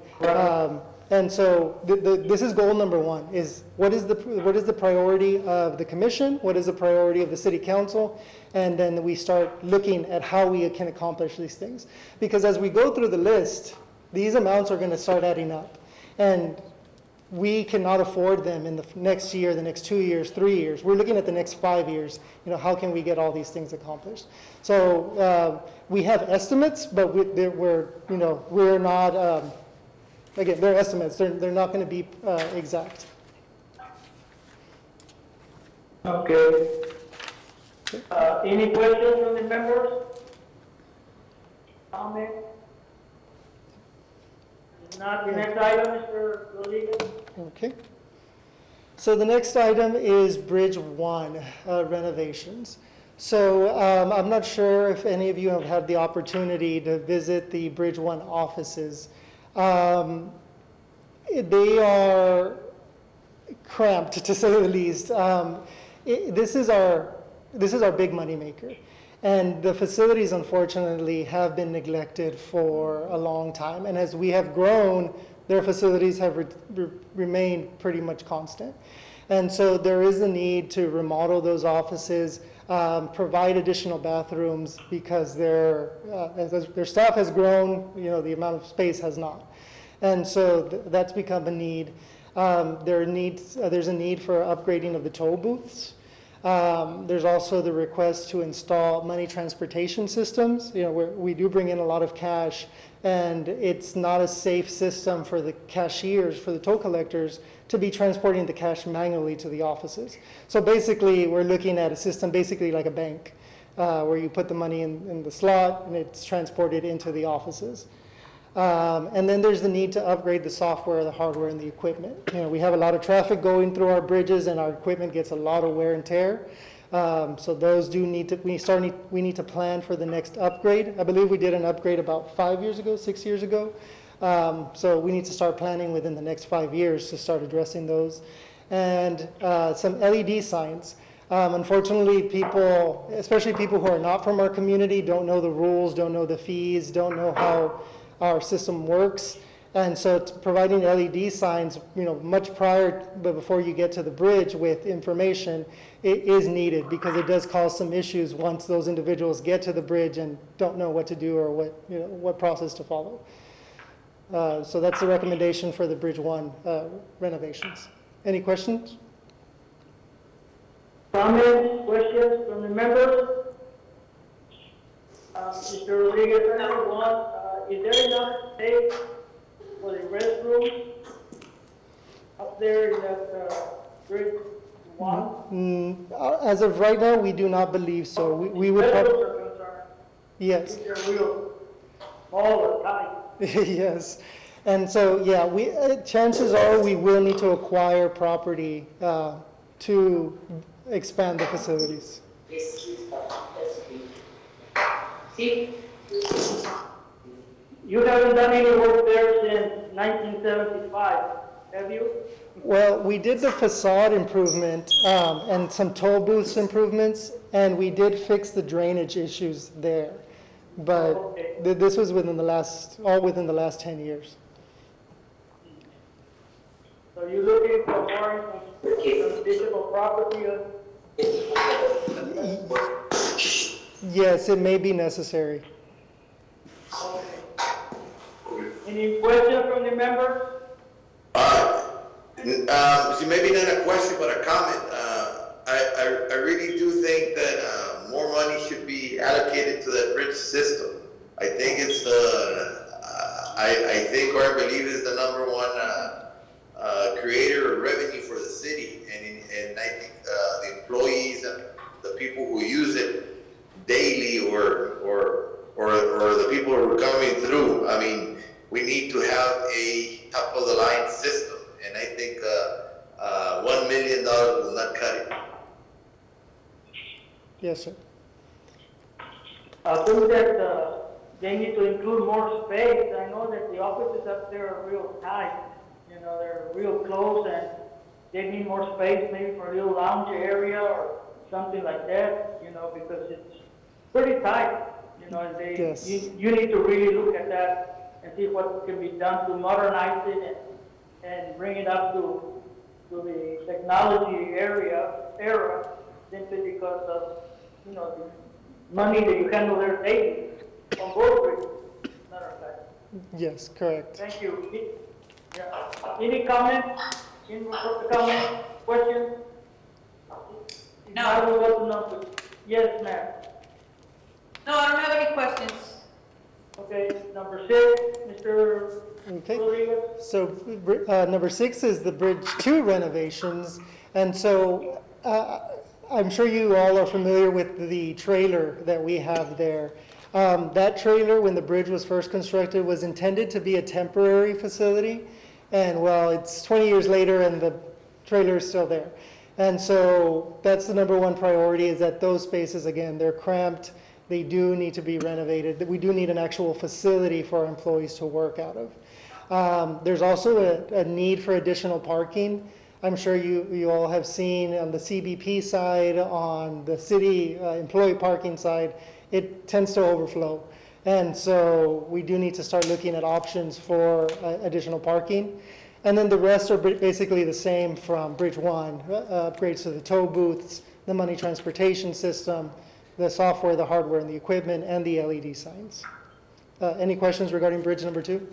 F: And so this is goal number 1, is what is the priority of the commission? What is the priority of the city council? And then we start looking at how we can accomplish these things. Because as we go through the list, these amounts are going to start adding up. And we cannot afford them in the next year, the next 2 years, 3 years. We're looking at the next 5 years. How can we get all these things accomplished? So we have estimates, but we're not. Again, they're estimates. They're not going to be exact.
A: Okay. Any questions from the members? Comment? If not, the next item, Mr. Rodriguez.
F: Okay. So the next item is Bridge 1 renovations. So I'm not sure if any of you have had the opportunity to visit the Bridge 1 offices. They are cramped, to say the least. This is our big money maker. And the facilities, unfortunately, have been neglected for a long time. And as we have grown, their facilities have remained pretty much constant. And so there is a need to remodel those offices, provide additional bathrooms, because their staff has grown, the amount of space has not. And so that's become a need. There's a need for upgrading of the toll booths. There's also the request to install money transportation systems. We do bring in a lot of cash, and it's not a safe system for the cashiers, for the toll collectors, to be transporting the cash manually to the offices. So basically, we're looking at a system basically like a bank, where you put the money in the slot and it's transported into the offices. And then there's the need to upgrade the software, the hardware, and the equipment. We have a lot of traffic going through our bridges, and our equipment gets a lot of wear and tear. So those do need to, we need to plan for the next upgrade. I believe we did an upgrade about 6 years ago. So we need to start planning within the next 5 years to start addressing those. And some LED signs. Unfortunately, people, especially people who are not from our community, don't know the rules, don't know the fees, don't know how our system works. And so providing LED signs, much prior, but before you get to the bridge with information, it is needed, because it does cause some issues once those individuals get to the bridge and don't know what to do or what process to follow. So that's the recommendation for the Bridge 1 renovations. Any questions?
A: Comments, questions from the members? Mr. Rodriguez, number one, is there enough space for the restroom up there in that Bridge 1?
F: As of right now, we do not believe so. We would
A: Restrooms
F: have,
A: are concerned.
F: yes.
A: They're real small or tight.
F: Yes. And so, yeah, chances are we will need to acquire property to expand the facilities.
A: You haven't done any work there since 1975, have you?
F: Well, we did the facade improvement and some toll booths improvements, and we did fix the drainage issues there. But
A: Okay.
F: this was all within the last 10 years.
A: So you're looking for more additional property?
F: Yes, it may be necessary.
A: Any questions from the members?
H: Maybe not a question, but a comment. I really do think that more money should be allocated to that bridge system. I think it's I think, or I believe, is the number one creator of revenue for the city, and I think the employees and the people who use it daily, or the people who are coming through. I mean, we need to have a top of the line system, and I think $1 million will not cut it.
F: Yes, sir.
A: I think that they need to include more space. I know that the offices up there are real tight. They're real close, and they need more space, maybe for a little lounge area or something like that, because it's pretty tight, and
F: Yes.
A: you need to really look at that and see what can be done to modernize it and bring it up to the technology era, simply because of, the money that you handle there daily on both bridges. Matter of fact.
F: Yes, correct.
A: Thank you. Yeah. Any comments? Questions?
D: No.
A: I will go to number. Yes, ma'am.
D: No, I don't have any questions.
A: Okay, number 6, Mr.
F: Okay.
A: Rodriguez.
F: So number 6 is the Bridge 2 renovations. And so I'm sure you all are familiar with the trailer that we have there. That trailer, when the bridge was first constructed, was intended to be a temporary facility. And well, it's 20 years later and the trailer is still there. And so that's the number one priority, is that those spaces, again, they're cramped. They do need to be renovated. We do need an actual facility for our employees to work out of. There's also a need for additional parking. I'm sure you all have seen on the CBP side, on the city employee parking side, it tends to overflow. And so we do need to start looking at options for additional parking. And then the rest are basically the same from Bridge 1, upgrades to the tow booths, the money transportation system, the software, the hardware, and the equipment, and the LED signs. Any questions regarding bridge number 2?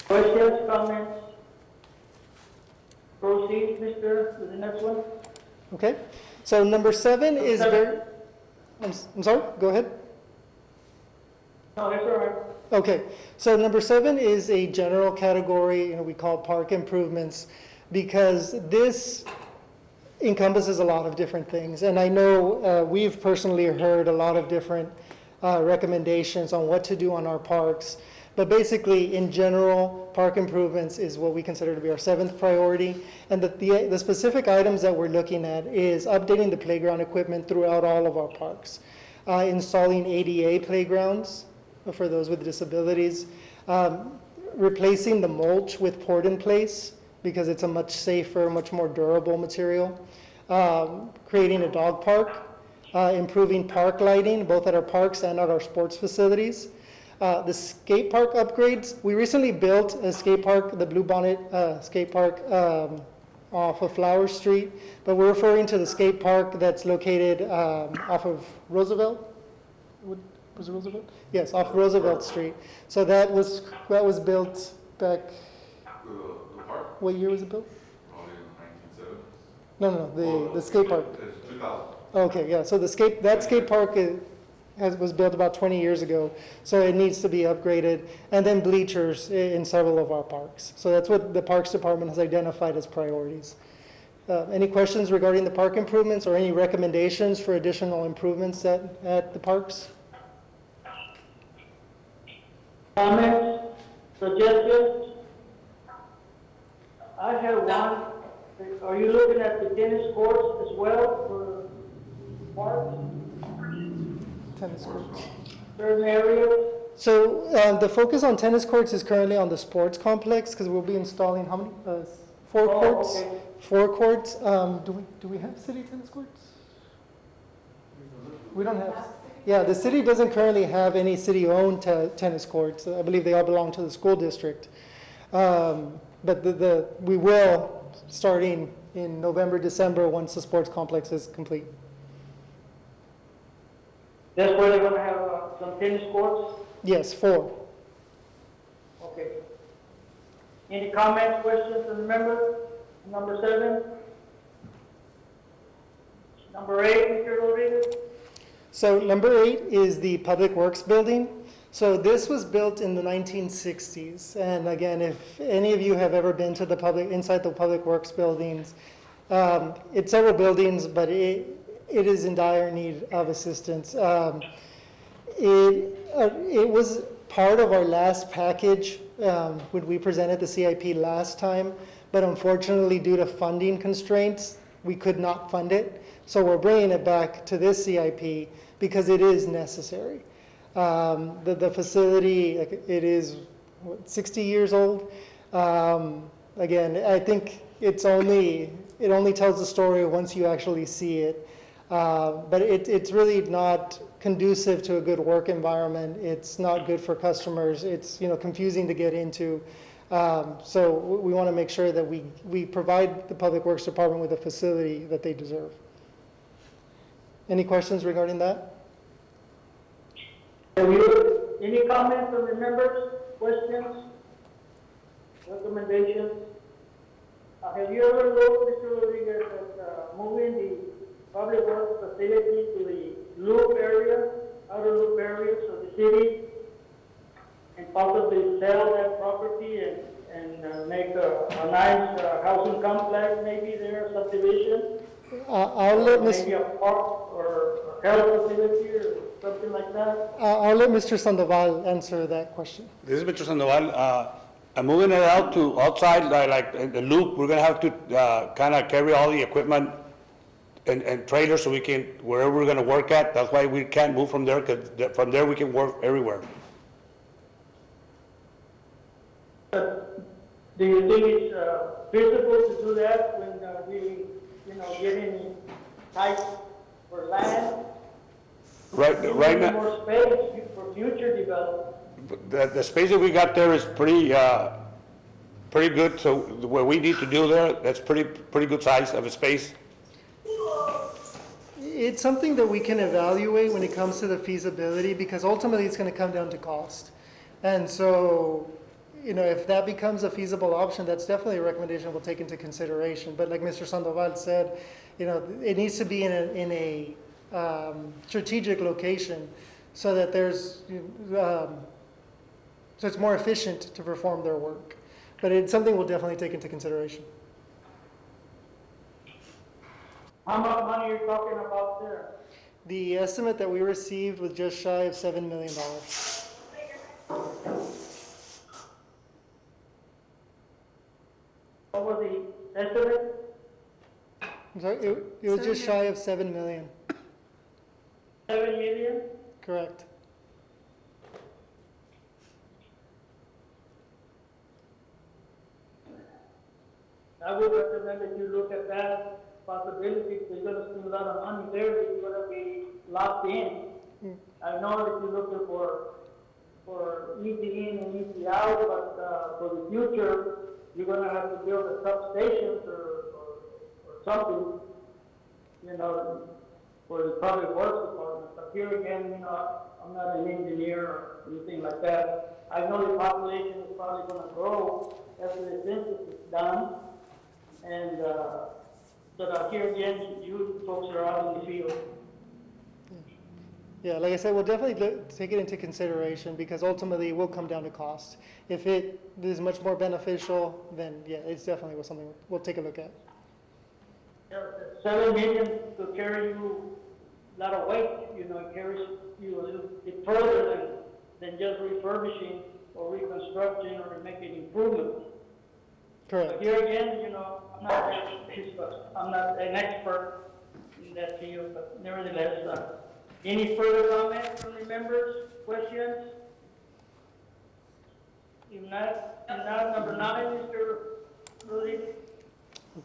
A: Questions, comments? Proceed, Mr. with the next one.
F: Okay, so number 7 is very, I'm sorry, go ahead.
A: No, that's all right.
F: Okay, so number 7 is a general category, we call park improvements, because this encompasses a lot of different things. And I know we've personally heard a lot of different recommendations on what to do on our parks. But basically, in general, park improvements is what we consider to be our 7th priority. And the specific items that we're looking at is updating the playground equipment throughout all of our parks, installing ADA playgrounds for those with disabilities, replacing the mulch with pour-in-place because it's a much safer, much more durable material, creating a dog park, improving park lighting, both at our parks and at our sports facilities. The skate park upgrades, we recently built a skate park, the Blue Bonnet skate park off of Flower Street, but we're referring to the skate park that's located off of Roosevelt. Was it Roosevelt? Yes, off Roosevelt Street. So that was built back.
I: The park?
F: What year was it built?
I: Probably in the 1970s.
F: No, the skate park.
I: It's 2000.
F: Okay, yeah. So that skate park was built about 20 years ago, so it needs to be upgraded. And then bleachers in several of our parks. So that's what the Parks Department has identified as priorities. Any questions regarding the park improvements or any recommendations for additional improvements at the parks?
A: Comments, suggestions? I have one. Are you looking at the tennis courts as well for parks?
F: Tennis courts.
A: Certain areas?
F: So the focus on tennis courts is currently on the sports complex because we'll be installing how many? 4 courts.
A: Okay.
F: 4 courts. Do we have city tennis courts? We don't have. Yeah, the city doesn't currently have any city-owned tennis courts. I believe they all belong to the school district. But we will, starting in November, December, once the sports complex is complete.
A: That's where they're gonna have some tennis courts?
F: Yes, 4.
A: Okay. Any comments, questions from the members? Number 7? Number 8, Mr. Rodriguez?
F: So number 8 is the Public Works building. So this was built in the 1960s. And again, if any of you have ever been to inside the Public Works buildings, it's several buildings, but it is in dire need of assistance. It was part of our last package when we presented the CIP last time, but unfortunately due to funding constraints, we could not fund it. So we're bringing it back to this CIP because it is necessary. The facility, it is 60 years old. Again, I think it only tells the story once you actually see it. But it's really not conducive to a good work environment. It's not good for customers. It's confusing to get into. So we want to make sure that we provide the Public Works Department with a facility that they deserve. Any questions regarding that?
A: Any comments from the members, questions, recommendations? Have you ever looked, Mr. Rodriguez, at moving the public works facility to the loop area, outer loop areas of the city, and possibly sell that property and make a nice housing complex, maybe there, subdivision,
F: I'll let
A: maybe
F: Mr.
A: a park or a health facility or something like that.
F: I'll let Mr. Sandoval answer that question.
J: This is Mr. Sandoval. I'm moving it out to outside, like in the loop. We're gonna have to kind of carry all the equipment and trailers so we can, wherever we're gonna work at. That's why we can't move from there, because from there we can work everywhere.
A: Do you think it's feasible to do that when we, get any type for land?
J: Right now,
A: More space for future development.
J: the space that we got there is pretty good. So what we need to do there, that's pretty good size of a space.
F: It's something that we can evaluate when it comes to the feasibility, because ultimately it's going to come down to cost. And so, if that becomes a feasible option, that's definitely a recommendation we'll take into consideration. But like Mr. Sandoval said, it needs to be in a strategic location so that so it's more efficient to perform their work. But it's something we'll definitely take into consideration.
A: How much money are you talking about there?
F: The estimate that we received was just shy of $7 million.
A: What was the estimate?
F: I'm sorry, it was just shy of $7 million.
A: 7 million?
F: Correct.
A: I would recommend that you look at that possibility. There's going to be a lot of money there that you're going to be locked in. I know that you're looking for easy in and easy out, but for the future, you're going to have to build a substation or something, for the public works department. But here again, I'm not an engineer or anything like that. I know the population is probably going to grow after the census is done. And, but here again, you folks are out in the field.
F: Yeah, like I said, we'll definitely take it into consideration, because ultimately it will come down to cost. If it is much more beneficial, then yeah, it's definitely something we'll take a look at.
A: 7 million to carry you a lot of weight, it carries you a little bit further than just refurbishing or reconstructing or making improvements.
F: Correct.
A: But here again, I'm not an expert in that field, but nevertheless, any further comments from the members, questions? If not, number 9, Mr. Rudy.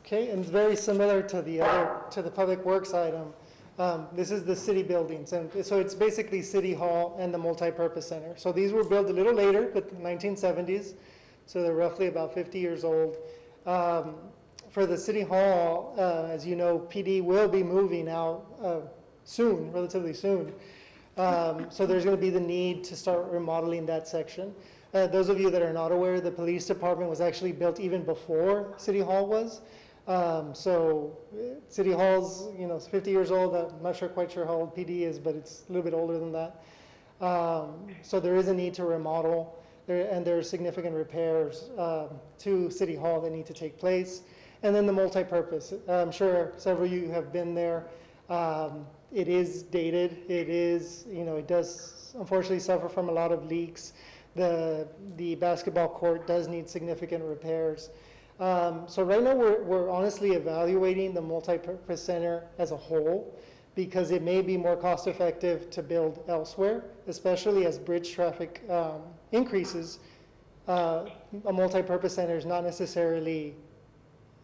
F: Okay, and it's very similar to the Public Works item. This is the city buildings, and so it's basically City Hall and the Multipurpose Center. So these were built a little later, but the 1970s, so they're roughly about 50 years old. For the City Hall, as you know, PD will be moving out soon, relatively soon. So there's going to be the need to start remodeling that section. Those of you that are not aware, the police department was actually built even before City Hall was. So City Hall's, 50 years old. I'm not quite sure how old PD is, but it's a little bit older than that. So there is a need to remodel, and there are significant repairs to City Hall that need to take place. And then the multipurpose. I'm sure several of you have been there. It is dated. It is, it does unfortunately suffer from a lot of leaks. The basketball court does need significant repairs. So right now we're honestly evaluating the multipurpose center as a whole, because it may be more cost effective to build elsewhere, especially as bridge traffic increases. A multipurpose center is not necessarily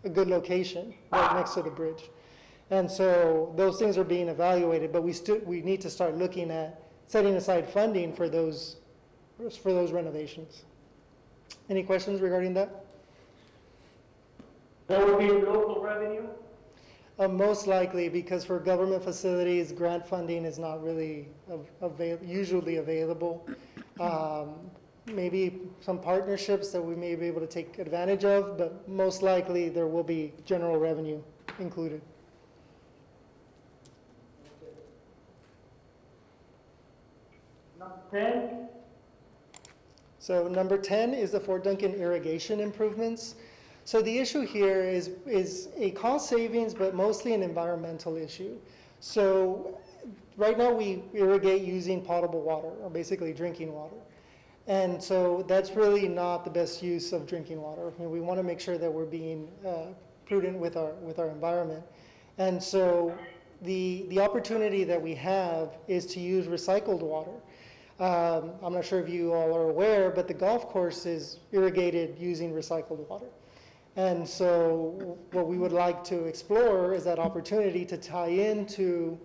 F: a good location right next to the bridge. And so those things are being evaluated, but we need to start looking at setting aside funding for those renovations. Any questions regarding that?
A: That would be local revenue?
F: Most likely, because for government facilities, grant funding is not really usually available. Maybe some partnerships that we may be able to take advantage of, but most likely there will be general revenue included.
A: Number 10?
F: So number 10 is the Fort Duncan irrigation improvements. So the issue here is a cost savings, but mostly an environmental issue. So right now we irrigate using potable water, or basically drinking water. And so that's really not the best use of drinking water. I mean, we want to make sure that we're being prudent with our environment. And so the opportunity that we have is to use recycled water. I'm not sure if you all are aware, but the golf course is irrigated using recycled water. And so what we would like to explore is that opportunity to tie into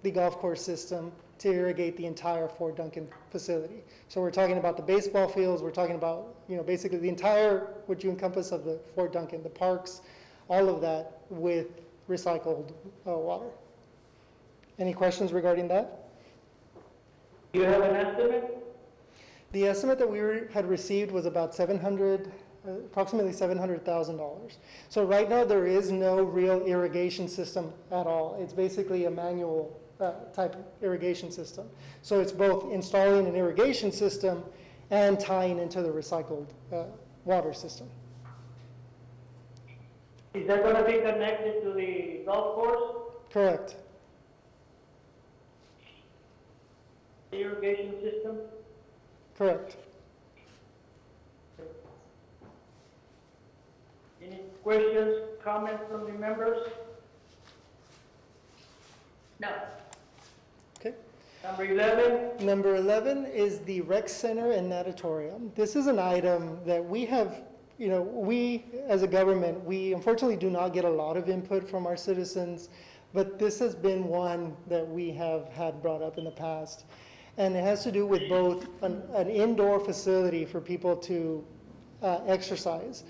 F: the golf course system to irrigate the entire Fort Duncan facility. So we're talking about the baseball fields, we're talking about, basically the entire, what you encompass of the Fort Duncan, the parks, all of that with recycled water. Any questions regarding that?
A: Do you have an estimate?
F: The estimate that we had received was about approximately $700,000. So right now there is no real irrigation system at all. It's basically a manual type irrigation system. So it's both installing an irrigation system and tying into the recycled water system.
A: Is that going to be connected to the golf course?
F: Correct.
A: The irrigation system?
F: Correct.
A: Any questions, comments from the members?
D: No.
F: Okay.
A: Number 11,
F: Number 11 is the rec center and natatorium. This is an item that we have, we as a government, we unfortunately do not get a lot of input from our citizens, but this has been one that we have had brought up in the past. And it has to do with both an indoor facility for people to exercise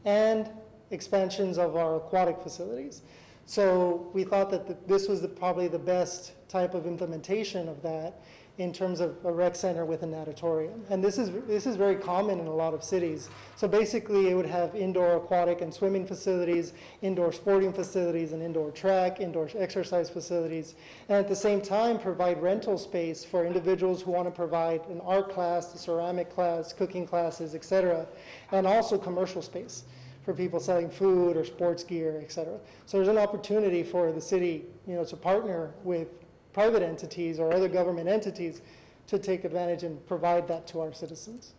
F: and expansions of our aquatic facilities. So we thought that this was probably the best type of implementation of that in terms of a rec center with a natatorium. And this is very common in a lot of cities. So basically it would have indoor aquatic and swimming facilities, indoor sporting facilities, and indoor track, indoor exercise facilities, and at the same time provide rental space for individuals who want to provide an art class, a ceramic class, cooking classes, etc., and also commercial space for people selling food or sports gear, etc. So there's an opportunity for the city, to partner with private entities or other government entities to take advantage and provide that to our citizens.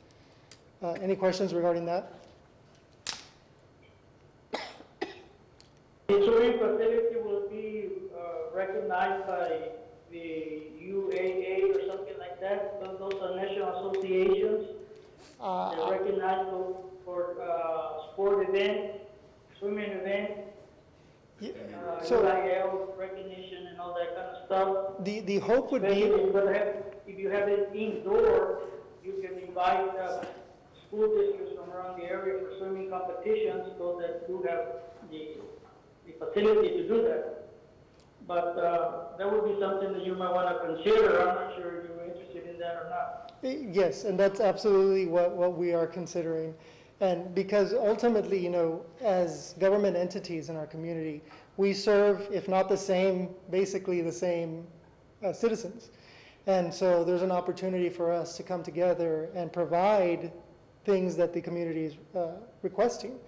F: Any questions regarding that?
A: the swimming facility will be recognized by the UAA or something like that. Those are national associations. They're recognized for sport events, swimming events, UIL recognition and all that kind of stuff.
F: The hope would be...
A: If you have it indoor, you can invite school districts from around the area for swimming competitions, those that do have the facility to do that. But that would be something that you might want to consider. I'm not sure if you're interested in that or not.
F: Yes, and that's absolutely what we are considering. And because ultimately, as government entities in our community, we serve, if not the same, basically the same citizens. And so there's an opportunity for us to come together and provide things that the community is requesting.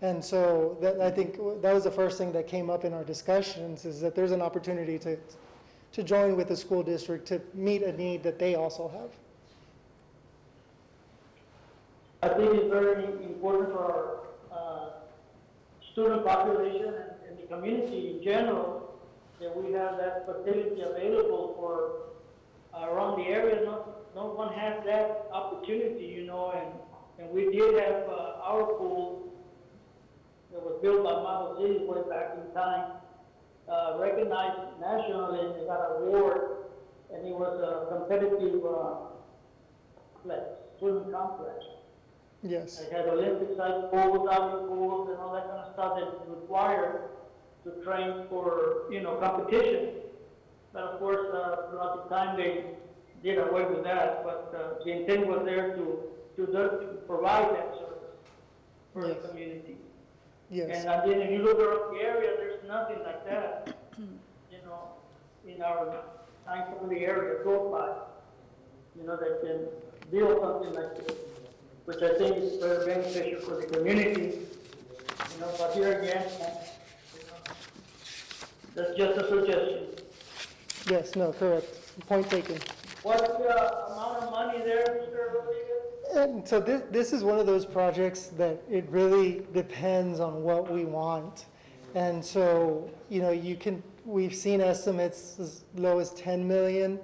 F: And so I think that was the first thing that came up in our discussions, is that there's an opportunity to join with the school district to meet a need that they also have.
A: I think it's very important for our student population and the community in general that we have that facility available for around the area. No one has that opportunity, and we did have our pool that was built by Model Cities way back in time, recognized nationally, and they got an award, and it was a competitive swimming complex.
F: Yes.
A: It had Olympic-sized pools, diving pools, and all that kind of stuff that's required to train for, competition. But of course, throughout the time they did away with that. But the intent was there to provide that service for the community.
F: Yes.
A: And then if you look around the area, there's nothing like that, in our the area close by, that can build something like this. which I think is very beneficial for the community. But here again, that's just a suggestion.
F: Yes, no, correct. Point taken.
A: What's the amount of money there, Mr. Rodriguez?
F: And so this is one of those projects that it really depends on what we want. And so, we've seen estimates as low as 10 million.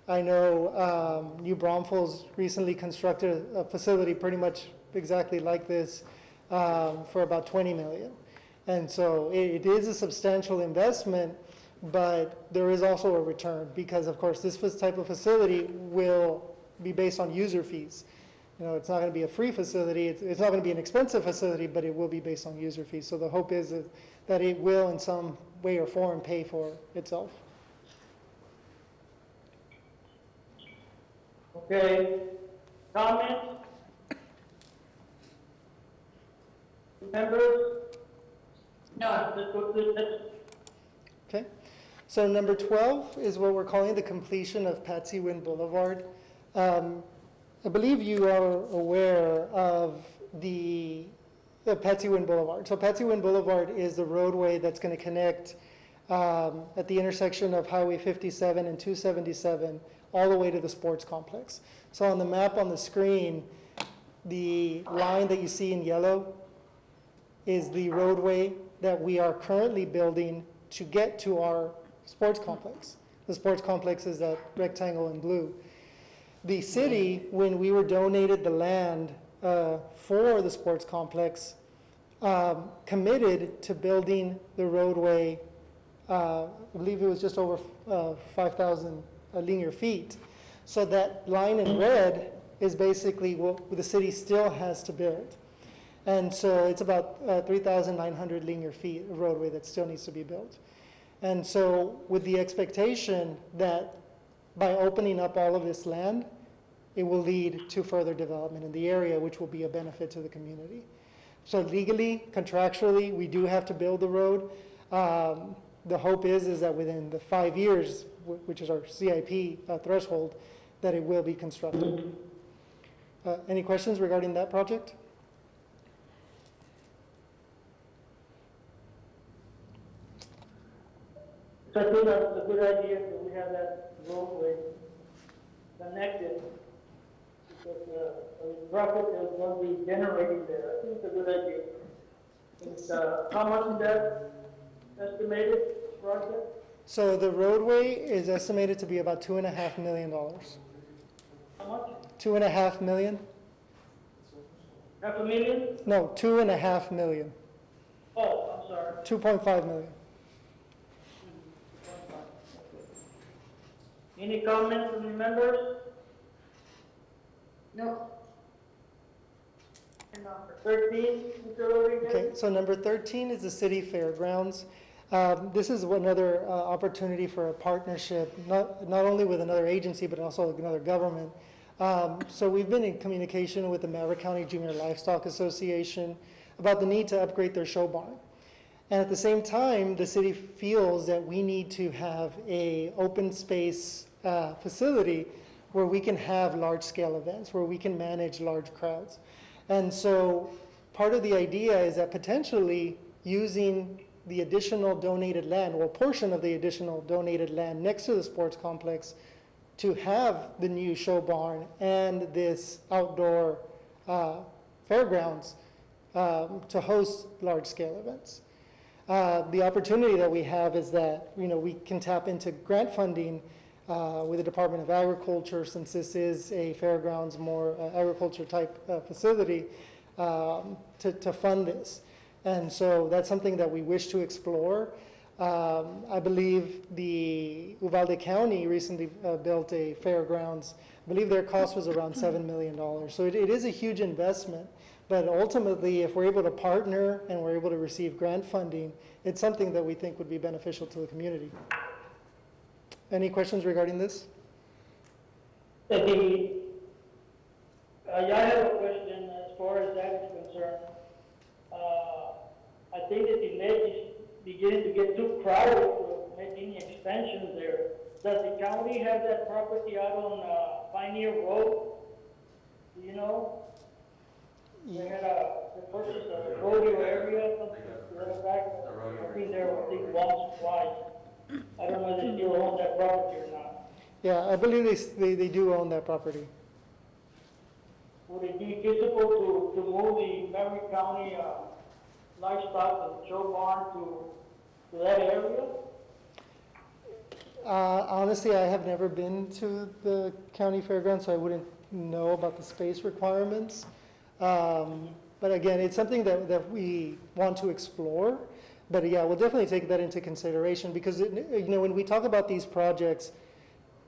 F: I know New Braunfels recently constructed a facility pretty much exactly like this for about 20 million. And so it is a substantial investment, but there is also a return because, of course, this type of facility will be based on user fees. It's not going to be a free facility. It's not going to be an expensive facility, but it will be based on user fees. So the hope is that it will, in some way or form, pay for itself.
A: Okay. Comments? Members? No.
F: Okay. So number 12 is what we're calling the completion of Patsy Wynn Boulevard. I believe you are aware of the Patsy Wynn Boulevard. So Patsy Wynn Boulevard is the roadway that's going to connect at the intersection of Highway 57 and 277 all the way to the sports complex. So on the map on the screen, the line that you see in yellow is the roadway that we are currently building to get to our sports complex. The sports complex is that rectangle in blue. The city, when we were donated the land for the sports complex, committed to building the roadway, I believe it was just over 5,000 linear feet. So that line in red is basically what the city still has to build. And so it's about 3,900 linear feet of roadway that still needs to be built. And so with the expectation that by opening up all of this land, it will lead to further development in the area, which will be a benefit to the community. So legally, contractually, we do have to build the road. The hope is that within the 5 years, which is our CIP threshold, that it will be constructed. Any questions regarding that project?
A: So I think that's a good idea that we have that roadway connected because the traffic is going to be generating there. I think it's a good idea. It's, how much is that estimated project?
F: So the roadway is estimated to be about $2.5 million.
A: How much?
F: $2.5 million?
A: $500,000?
F: No, $2.5 million.
A: Oh, I'm sorry.
F: 2.5 million.
A: Any comments from the members?
D: No.
A: Number 13, Mr. Rodriguez?
F: Okay, so number 13 is the City Fairgrounds. This is another opportunity for a partnership, not only with another agency, but also another government. So we've been in communication with the Maverick County Junior Livestock Association about the need to upgrade their show barn. And at the same time, the city feels that we need to have a open space facility where we can have large-scale events, where we can manage large crowds. And so part of the idea is that potentially using the additional donated land, or a portion of the additional donated land next to the sports complex, to have the new show barn and this outdoor fairgrounds to host large-scale events. The opportunity that we have is that we can tap into grant funding with the Department of Agriculture, since this is a fairgrounds, more agriculture type facility, to fund this. And so that's something that we wish to explore. I believe the Uvalde County recently built a fairgrounds. I believe their cost was around $7 million. So it is a huge investment. But ultimately, if we're able to partner and we're able to receive grant funding, it's something that we think would be beneficial to the community. Any questions regarding this?
A: I have a question as far as that is concerned. I think that the lake is beginning to get too crowded to make any expansions there. Does the county have that property out on Pioneer Road? Do you know? They had they purchased a rodeo area, something back, I think there was, once, twice. I don't know if they still own that property or not.
F: Yeah, I believe they do own that property.
A: Would it be feasible to move the Merritt County livestock and show barn to that area?
F: Honestly, I have never been to the county fairgrounds, so I wouldn't know about the space requirements. But again, it's something that we want to explore. But yeah, we'll definitely take that into consideration because, when we talk about these projects,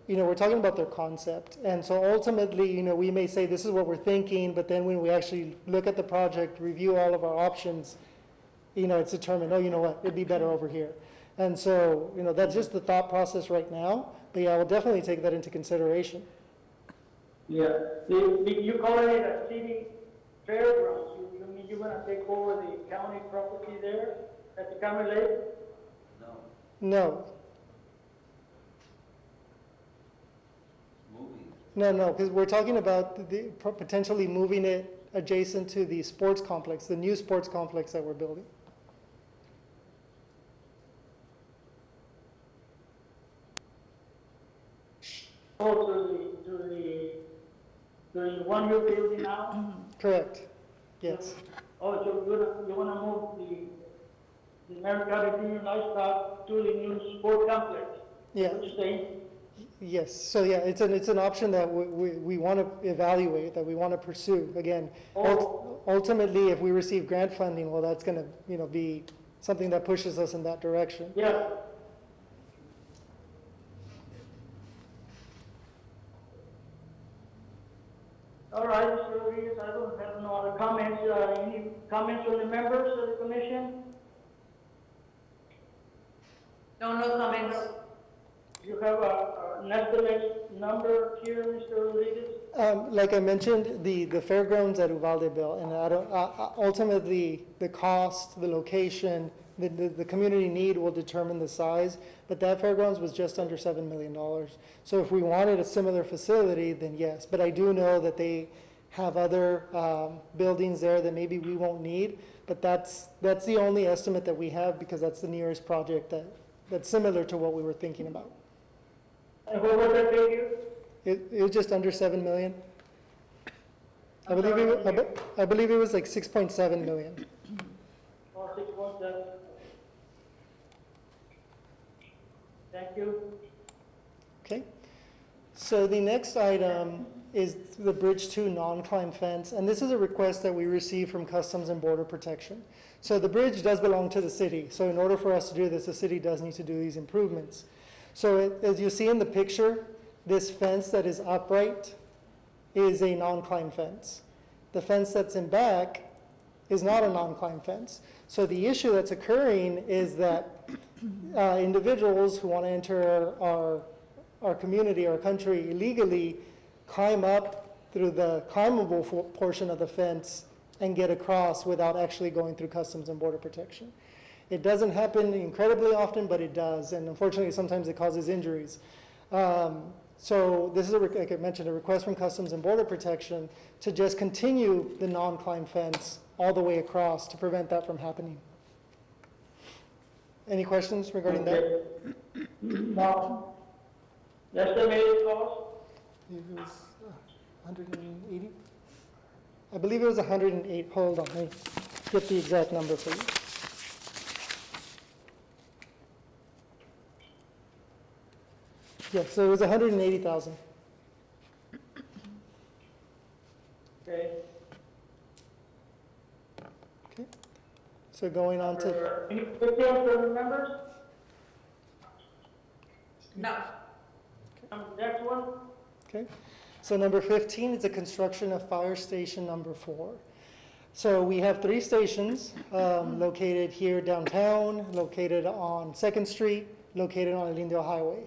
F: we're talking about their concept. And so ultimately, we may say this is what we're thinking, but then when we actually look at the project, review all of our options, it's determined, oh, you know what, it'd be better over here. And so, that's just the thought process right now. But yeah, we'll definitely take that into consideration.
A: Yeah, you calling it a city fairgrounds? You mean you're gonna take over the county property there at the County Lake?
F: No. No, because we're talking about potentially moving it adjacent to the sports complex, the new sports complex that we're building.
A: Oh, to the one you're building now?
F: Correct. Yes.
A: Oh, so you wanna move the Merritt County Junior Livestock to the new sport complex?
F: Yeah.
A: What you saying?
F: Yes. So yeah, it's an option that we want to evaluate, that we want to pursue. Again, ultimately, if we receive grant funding, well, that's going to be something that pushes us in that direction.
A: Yeah. All right, Mr. Rodriguez, I don't have no other comments. Any comments from the members of the commission?
D: No comments.
A: You have an estimate number here, Mr. Rodriguez?
F: Like I mentioned, the fairgrounds at Uvalde Bill, and ultimately the cost, the location, the community need will determine the size, but that fairgrounds was just under $7 million. So if we wanted a similar facility, then yes, but I do know that they have other buildings there that maybe we won't need, but that's the only estimate that we have because that's the nearest project that's similar to what we were thinking about.
A: And what was that figure?
F: It was just under 7 million. I believe it was like 6.7 million.
A: Oh, 6.7. Thank you.
F: Okay. So the next item is the Bridge 2 non-climb fence, and this is a request that we received from Customs and Border Protection. So the bridge does belong to the city. So in order for us to do this, the city does need to do these improvements. So as you see in the picture, this fence that is upright is a non-climb fence. The fence that's in back is not a non-climb fence. So the issue that's occurring is that individuals who want to enter our community, our country illegally, climb up through the climbable portion of the fence and get across without actually going through Customs and Border Protection. It doesn't happen incredibly often, but it does, and unfortunately sometimes it causes injuries. So this is, like I mentioned, a request from Customs and Border Protection to just continue the non-climb fence all the way across to prevent that from happening. Any questions regarding that?
A: No. Estimated cost?
F: It was 180? I believe it was 108. Hold on, let me get the exact number for you. Yes, so it was 180,000.
A: Okay.
F: Okay. So going on to
A: Any questions from the members?
D: No.
A: Next one?
F: Okay, so number 15 is the construction of fire station number 4. So we have 3 stations located here downtown, located on 2nd Street, located on El Indio Highway.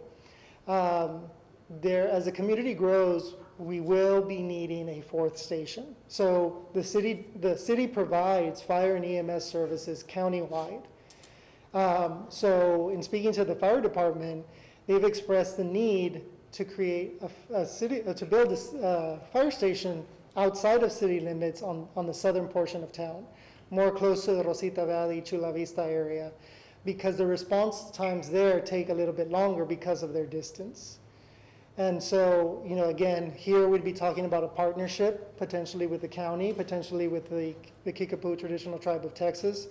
F: As the community grows, we will be needing a 4th station. So the city provides fire and EMS services countywide. So in speaking to the fire department, they've expressed the need to create to build a fire station outside of city limits on the southern portion of town, more close to the Rosita Valley, Chula Vista area, because the response times there take a little bit longer because of their distance. And so, again, here we'd be talking about a partnership, potentially with the county, potentially with the Kickapoo Traditional Tribe of Texas,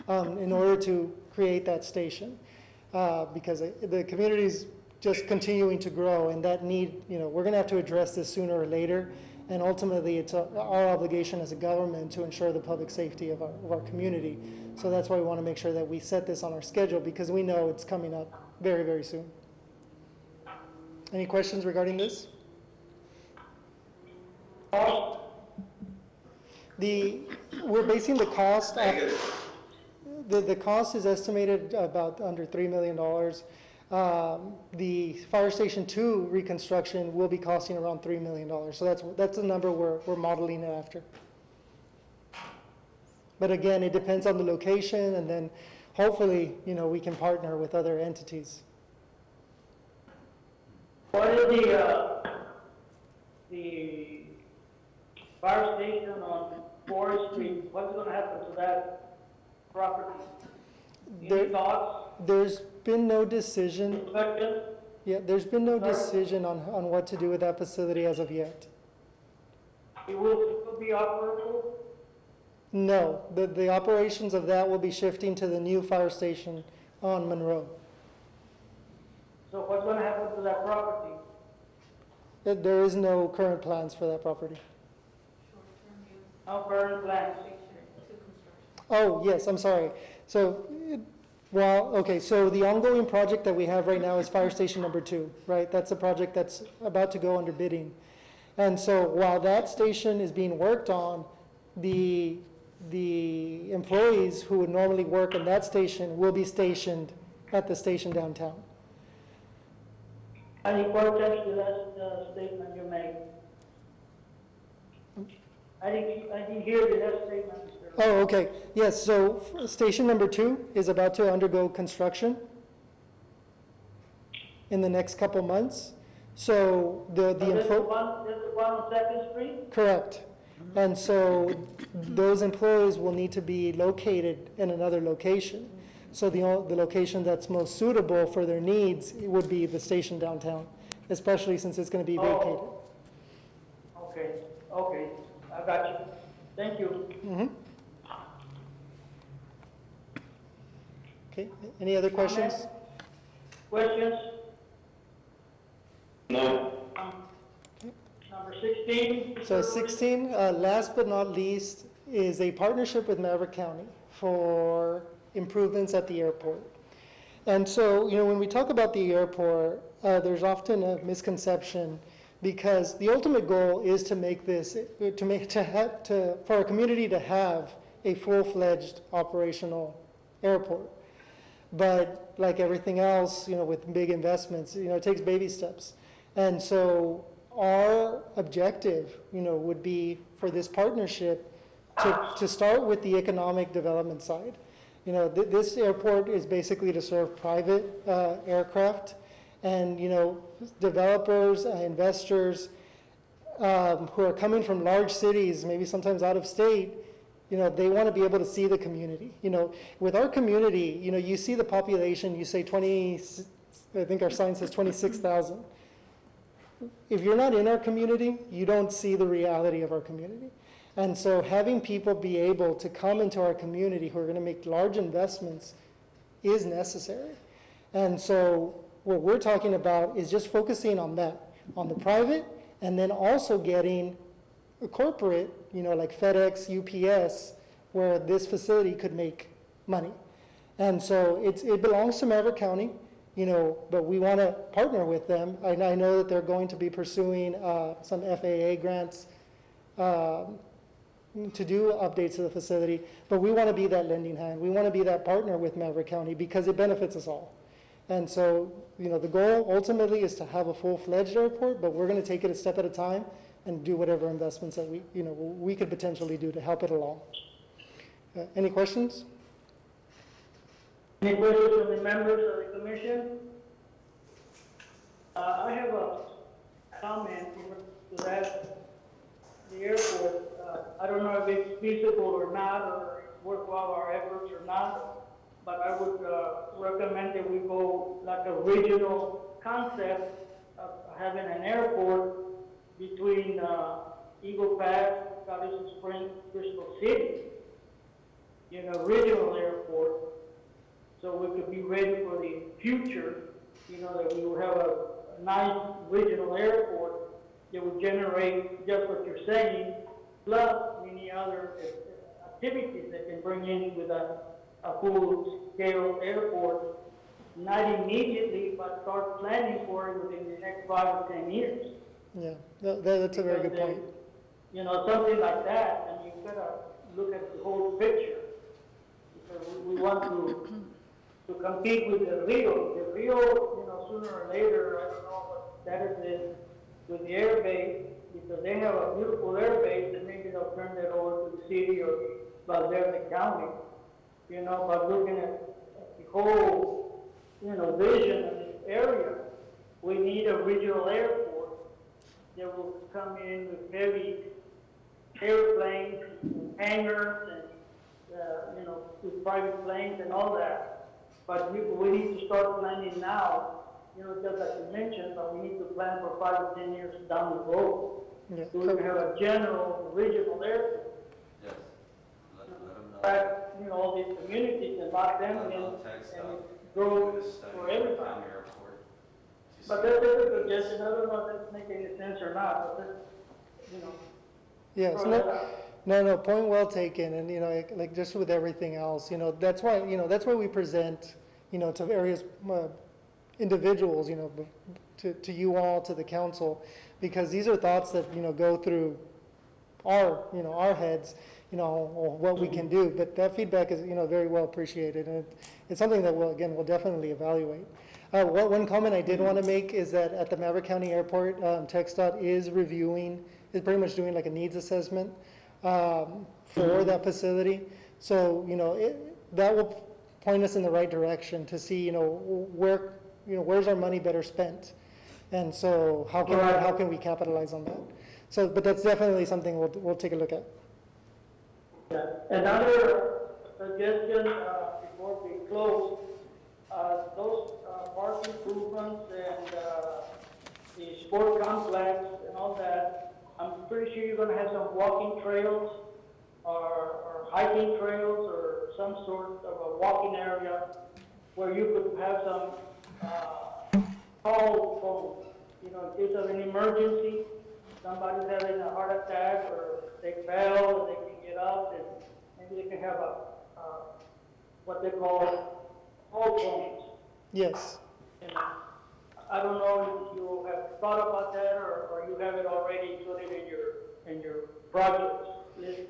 F: in order to create that station. Because the community's just continuing to grow, and that need, we're gonna have to address this sooner or later. And ultimately, it's our obligation as a government to ensure the public safety of our community. So that's why we want to make sure that we set this on our schedule, because we know it's coming up very, very soon. Any questions regarding this? We're basing the cost, the cost is estimated about under $3 million. The Fire Station 2 reconstruction will be costing around $3 million. So that's the number we're modeling it after. But again, it depends on the location, and then hopefully, we can partner with other entities.
A: What is the fire station on Forest Street? What's going to happen to that property? Any thoughts?
F: There's been no decision.
A: Inspection?
F: Yeah, there's been no decision on what to do with that facility as of yet.
A: It will be operable?
F: No, the operations of that will be shifting to the new fire station on Monroe.
A: So what's going to happen to that property?
F: There is no current plans for that property.
A: No current plans?
F: Oh, yes, I'm sorry. So, so the ongoing project that we have right now is Fire Station number 2, right? That's a project that's about to go under bidding. And so while that station is being worked on, the employees who would normally work in that station will be stationed at the station downtown.
A: Any questions to that statement you made? I didn't hear the last statement, Mr.
F: Oh, okay. Yes, so station number 2 is about to undergo construction in the next couple months. So
A: This is the one on 2nd Street?
F: Correct. And so those employees will need to be located in another location. So the location that's most suitable for their needs would be the station downtown, especially since it's going to be vacated.
A: Okay, I got you. Thank you.
F: Mm-hmm. Okay, any other questions?
A: Questions?
B: No.
A: Number 16.
F: So 16, last but not least, is a partnership with Maverick County for improvements at the airport. And so, when we talk about the airport, there's often a misconception, because the ultimate goal is to make this, for our community to have a full-fledged operational airport. But like everything else, with big investments, it takes baby steps. And so our objective, would be for this partnership to start with the economic development side. This airport is basically to serve private aircraft, and developers, investors who are coming from large cities, maybe sometimes out of state, they want to be able to see the community. With our community, you see the population, you say I think our sign says 26,000. If you're not in our community, you don't see the reality of our community. And so having people be able to come into our community who are going to make large investments is necessary. And so what we're talking about is just focusing on that, on the private, and then also getting a corporate, like FedEx, UPS, where this facility could make money. And so it belongs to Maverick County, but we want to partner with them. I know that they're going to be pursuing some FAA grants to do updates to the facility, but we want to be that lending hand. We want to be that partner with Maverick County because it benefits us all. And so, the goal ultimately is to have a full-fledged airport, but we're going to take it a step at a time and do whatever investments that we could potentially do to help it along. Any questions?
A: Any questions from the members of the commission? I have a comment to that. the airport. I don't know if it's feasible or not, or it's worthwhile our efforts or not, but I would recommend that we go like a regional concept of having an airport between Eagle Pass, Galveston Springs, Crystal City, you know, regional airport, so we could be ready for the future, you know, that we will have a nice regional airport that would generate just what you're saying, plus many other activities that can bring in with a full-scale airport, not immediately, but start planning for it within the next 5 or 10 years.
F: Yeah, that's a very good point.
A: You know, something like that, and you gotta look at the whole picture. Because we want to compete with the Rio. The Rio, you know, sooner or later, I don't know what status is with the air base, because they have a beautiful air base, and maybe they'll turn that over to the city or Valverde County. You know, by looking at the whole, you know, vision of this area, we need a regional airport that will come in with heavy airplanes, and hangars, and you know, with private planes and all that. But we need to start planning now. You know, just like you mentioned, but we need to plan for 5 or 10 years down the road.
F: Yeah.
A: So we can have a general regional airport.
I: Yes. Let them know.
A: Attract, you know, all these communities and lock them in
I: I'll text
A: and
I: out
A: grow
I: with a study
A: for
I: on
A: everybody.
I: the airport to
A: But
I: see-
A: that's a suggestion. I don't know if that's making any sense or not, but that's, you know.
F: Yes,
A: throw that out.
F: no, point well taken, and, you know, like just with everything else, you know, that's why we present, you know, to various individuals, you know, to you all, to the council, because these are thoughts that, you know, go through our heads, you know, or what we can do, but that feedback is, you know, very well appreciated, and it's something that we'll definitely evaluate. One comment I did want to make is that at the Maverick County Airport, TxDOT is pretty much doing like a needs assessment for that facility. So, you know, that will point us in the right direction to see, you know, where's our money better spent? And so how can we capitalize on that? So, but that's definitely something we'll take a look at.
A: Yeah. Another suggestion before we close, those park improvements and the sport complex and all that, I'm pretty sure you're going to have some walking trails or hiking trails or some sort of a walking area where you could have some call phone, you know, in case of an emergency, somebody's having a heart attack or they fell or they can get up, and maybe they can have what they call call phones.
F: Yes.
A: And I don't know if you have thought about that or you have it already included in your project list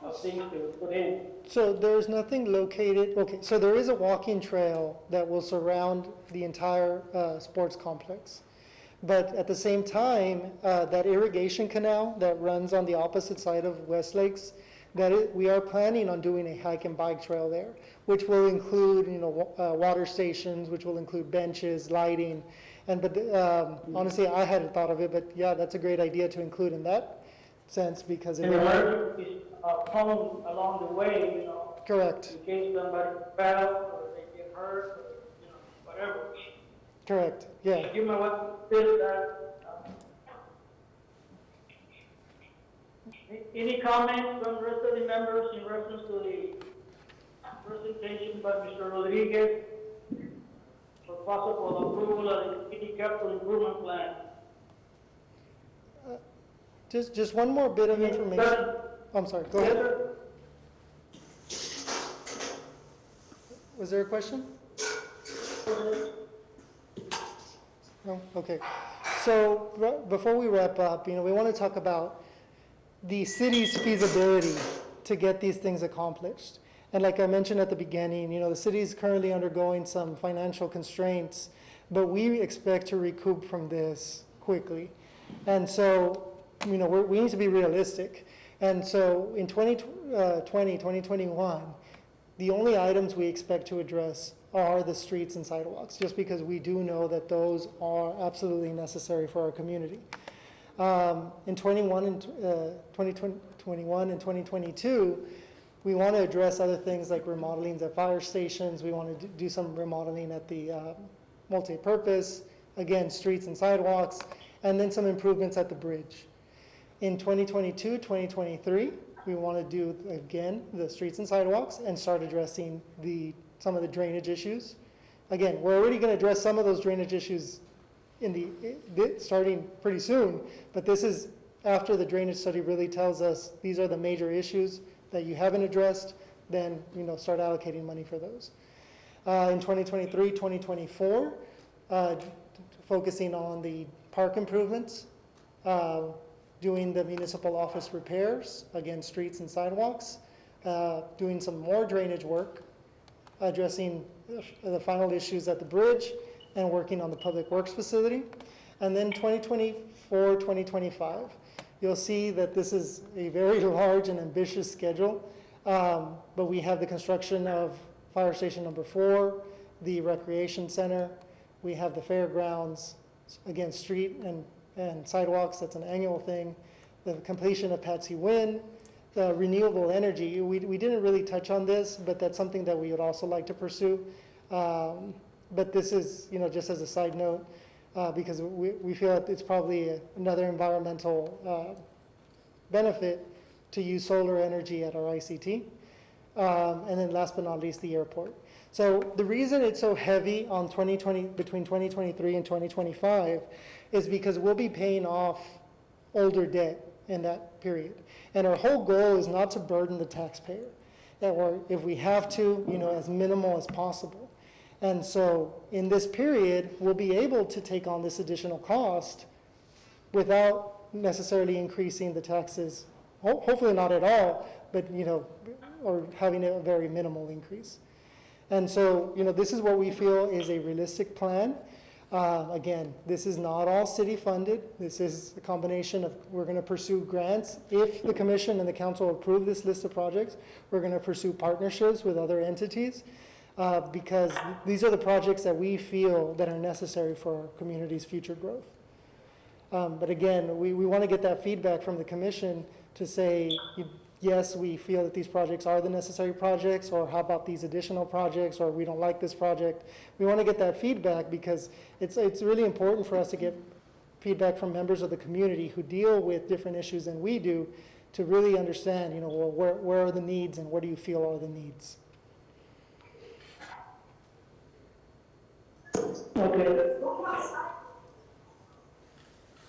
A: of things to put in.
F: So there's nothing located, okay, so there is a walking trail that will surround the entire sports complex. But at the same time, that irrigation canal that runs on the opposite side of West Lakes, we are planning on doing a hike and bike trail there, which will include, you know, water stations, which will include benches, lighting. But honestly, I hadn't thought of it, but yeah, that's a great idea to include in that sense, because
A: And emergency phone along the way, you know.
F: Correct.
A: In case somebody fell or they get hurt or, you know, whatever.
F: Correct, yeah.
A: You might want to fit that. Any comments from the rest of the members in reference to the presentation by Mr. Rodriguez for possible approval of the city capital improvement plan?
F: Just one more bit of information. I'm sorry, go ahead. Was there a question? No? Okay. So before we wrap up, you know, we want to talk about the city's feasibility to get these things accomplished. And like I mentioned at the beginning, you know, the city is currently undergoing some financial constraints, but we expect to recoup from this quickly. And so, you know, we need to be realistic. And so in 2021, the only items we expect to address are the streets and sidewalks, just because we do know that those are absolutely necessary for our community. In 2021 and 2022, we want to address other things like remodelings at fire stations. We want to do some remodeling at the multi-purpose, again, streets and sidewalks, and then some improvements at the bridge. In 2022, 2023, we want to do, again, the streets and sidewalks and start addressing some of the drainage issues. Again, we're already going to address some of those drainage issues starting pretty soon, but this is after the drainage study really tells us these are the major issues that you haven't addressed, then start allocating money for those. In 2023, 2024, focusing on the park improvements, doing the municipal office repairs, again, streets and sidewalks, doing some more drainage work, addressing the final issues at the bridge, and working on the public works facility. And then 2024, 2025, you'll see that this is a very large and ambitious schedule, but we have the construction of Fire Station number 4, the Recreation Center, we have the fairgrounds, again, street and sidewalks, that's an annual thing, the completion of Patsy Wynn, the renewable energy. We didn't really touch on this, but that's something that we would also like to pursue. But this is, just as a side note, because we feel that it's probably another environmental benefit to use solar energy at our ICT. And then last but not least, the airport. So the reason it's so heavy on between 2023 and 2025 is because we'll be paying off older debt in that period. And our whole goal is not to burden the taxpayer, or if we have to, as minimal as possible. And so in this period, we'll be able to take on this additional cost without necessarily increasing the taxes, hopefully not at all, but, or having a very minimal increase. And so, this is what we feel is a realistic plan. Again, this is not all city funded. This is a combination of, we're going to pursue grants. If the commission and the council approve this list of projects, we're going to pursue partnerships with other entities because these are the projects that we feel that are necessary for our community's future growth. But again, we want to get that feedback from the commission to say, yes, we feel that these projects are the necessary projects, or how about these additional projects, or we don't like this project. We want to get that feedback because it's really important for us to get feedback from members of the community who deal with different issues than we do to really understand, well, where are the needs and what do you feel are the needs.
A: Okay.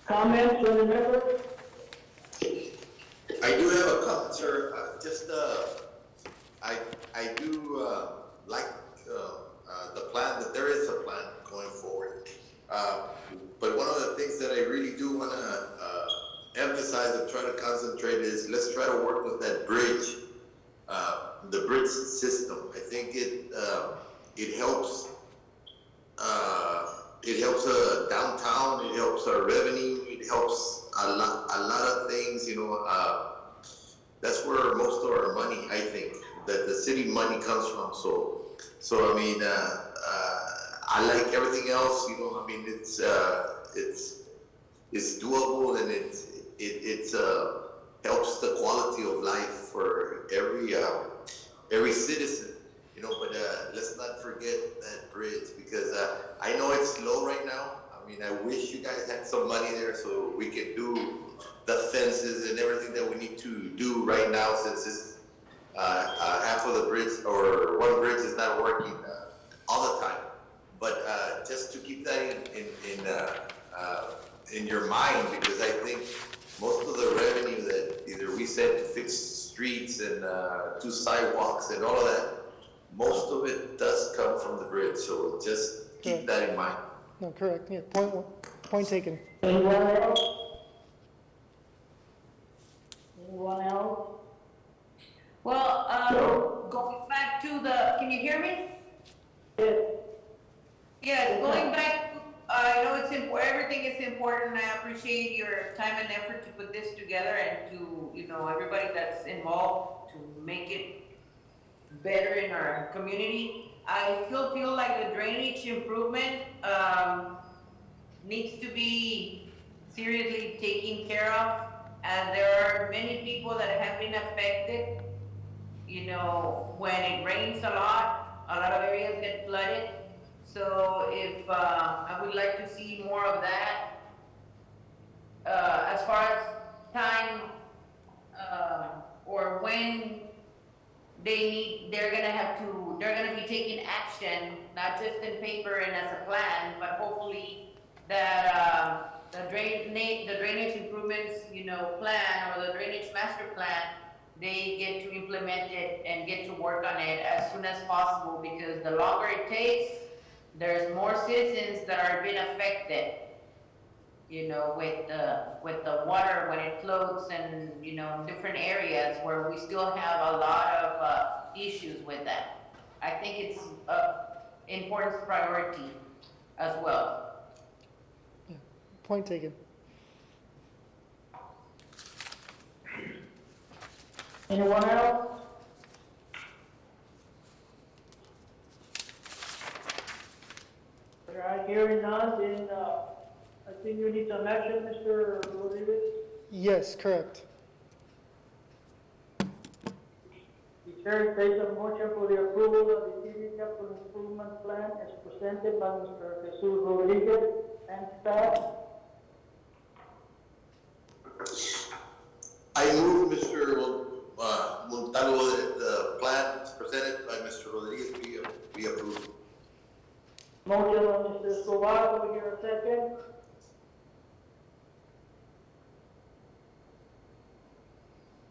A: Comments from the members?
H: I do have a comment, sir. I do like the plan, that there is a plan going forward. But one of the things that I really do want to emphasize and try to concentrate is let's try to work with that bridge, the bridge system. I think it helps. It helps downtown. It helps our revenue. It helps a lot of things. That's where most of our money, I think, that the city money comes from. So I mean, I like everything else. I mean, it's doable and it helps the quality of life for every citizen. But let's not forget that bridge because I know it's low right now. I mean, I wish you guys had some money there so we could do the fences and everything that we need to do right now since it's half of the bridge or one bridge is not working all the time. But just to keep that in your mind, because I think most of the revenue that either we send to fix streets and do sidewalks and all of that, most of it does come from the bridge. So just keep that in mind.
F: No, correct. Yeah, point taken.
A: Anyone else? Anyone else?
D: Well, going back to can you hear me?
A: Yes.
D: Yeah, going back to, I know it's important, everything is important. I appreciate your time and effort to put this together and to, everybody that's involved to make it better in our community. I still feel like the drainage improvement needs to be seriously taken care of, as there are many people that have been affected. You know, when it rains a lot of areas get flooded. So if, I would like to see more of that. As far as time, or when they're gonna be taking action, not just in paper and as a plan, but hopefully that, the drainage improvements, plan, or the drainage master plan, they get to implement it and get to work on it as soon as possible, because the longer it takes, there's more citizens that are being affected, with the water when it floats, and, different areas where we still have a lot of, issues with that. I think it's a important priority as well.
F: Point taken.
A: Anyone else? All right, hearing none, then, I think you need some action, Mr. Rodriguez.
F: Yes, correct.
A: The chair takes a motion for the approval of the city capital improvement plan as presented by Mr. Jesus Rodriguez and staff.
H: I move Mr. Montalvo that the plan presented by Mr. Rodriguez be approved.
A: Motion by Mr. Escobar, do we hear a second?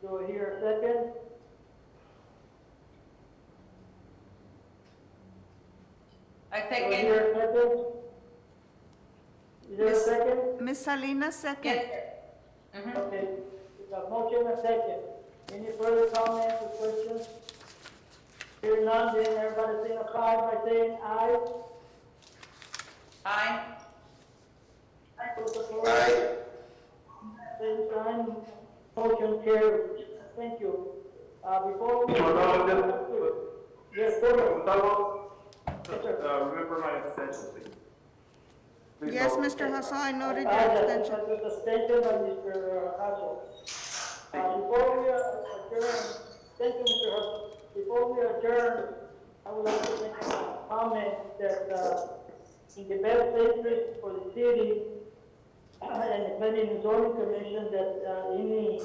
A: Do I hear a second?
D: I
A: Do I
D: second.
A: hear a second? Is there a second?
C: Ms. Salinas, second.
D: Yes, sir. Mhm.
A: Okay, we got motion and second. Any further comments or questions? Hearing none, then everybody signify by saying aye.
D: Aye.
A: Those opposed?
H: Aye.
A: Same sign, motion carries. Thank you. Before we. Yes, go ahead.
K: Remember my extension, please. Please
C: Yes,
K: vote.
C: Mr. Hassel, I noted your
A: That's
C: extension.
A: the extension by Mr. Hassel. Before we adjourn, thank you, Mr. Hassel. Before we adjourn, I would like to make a comment that, in the best interest for the city and the planning and zoning commission, that, any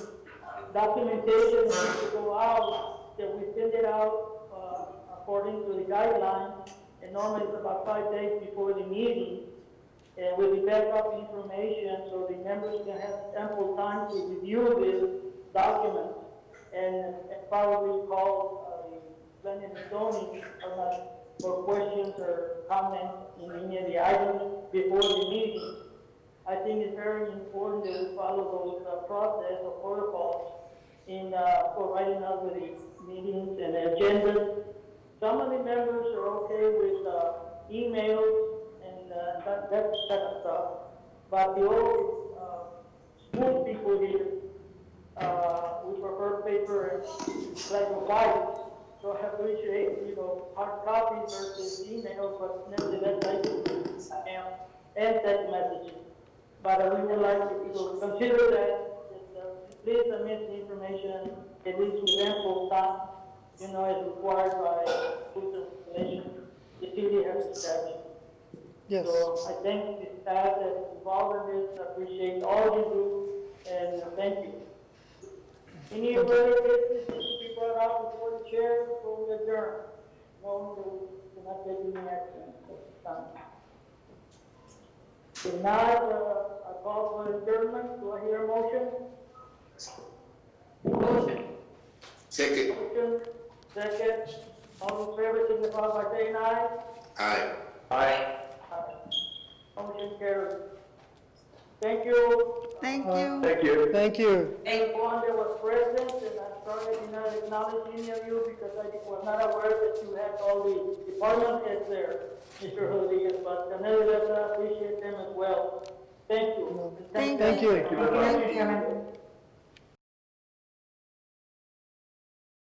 A: documentation needs to go out, that we send it out, according to the guidelines, and normally it's about 5 days before the meeting, and with the backup information, so the members can have ample time to review this document, and probably call, the planning and zoning, for questions or comments in any of the items before the meeting. I think it's very important that we follow those, process or protocols in, providing us with the meetings and agendas. Some of the members are okay with, emails and, that kind of stuff, but the old, school people here, we prefer paper and black and white. So I appreciate, hard copies versus emails, but nevertheless, I do and text messages. But we would like to consider that please submit the information at least with ample time, as required by rules and regulations the city has established.
F: Yes.
A: So I thank the staff that's involved in this, I appreciate all you do, and thank you. Any further business to be brought up before the chair before we adjourn? No, we're not taking any action at this time. If not, I call for adjournment. Do I hear a motion?
D: Motion.
H: Second.
A: Motion, second. All in favor, signify by saying aye.
H: Aye.
D: Aye.
A: Motion carries. Thank you.
C: Thank you.
K: Thank you.
F: Thank you.
A: Everyone that was present, and I'm sorry I did not acknowledge any of you because I was not aware that you had all the department heads there, Mr. Rodriguez, but nevertheless, I appreciate them as well. Thank you.
C: Thank
F: Thank you.
K: Thank you very much.
C: Thank you.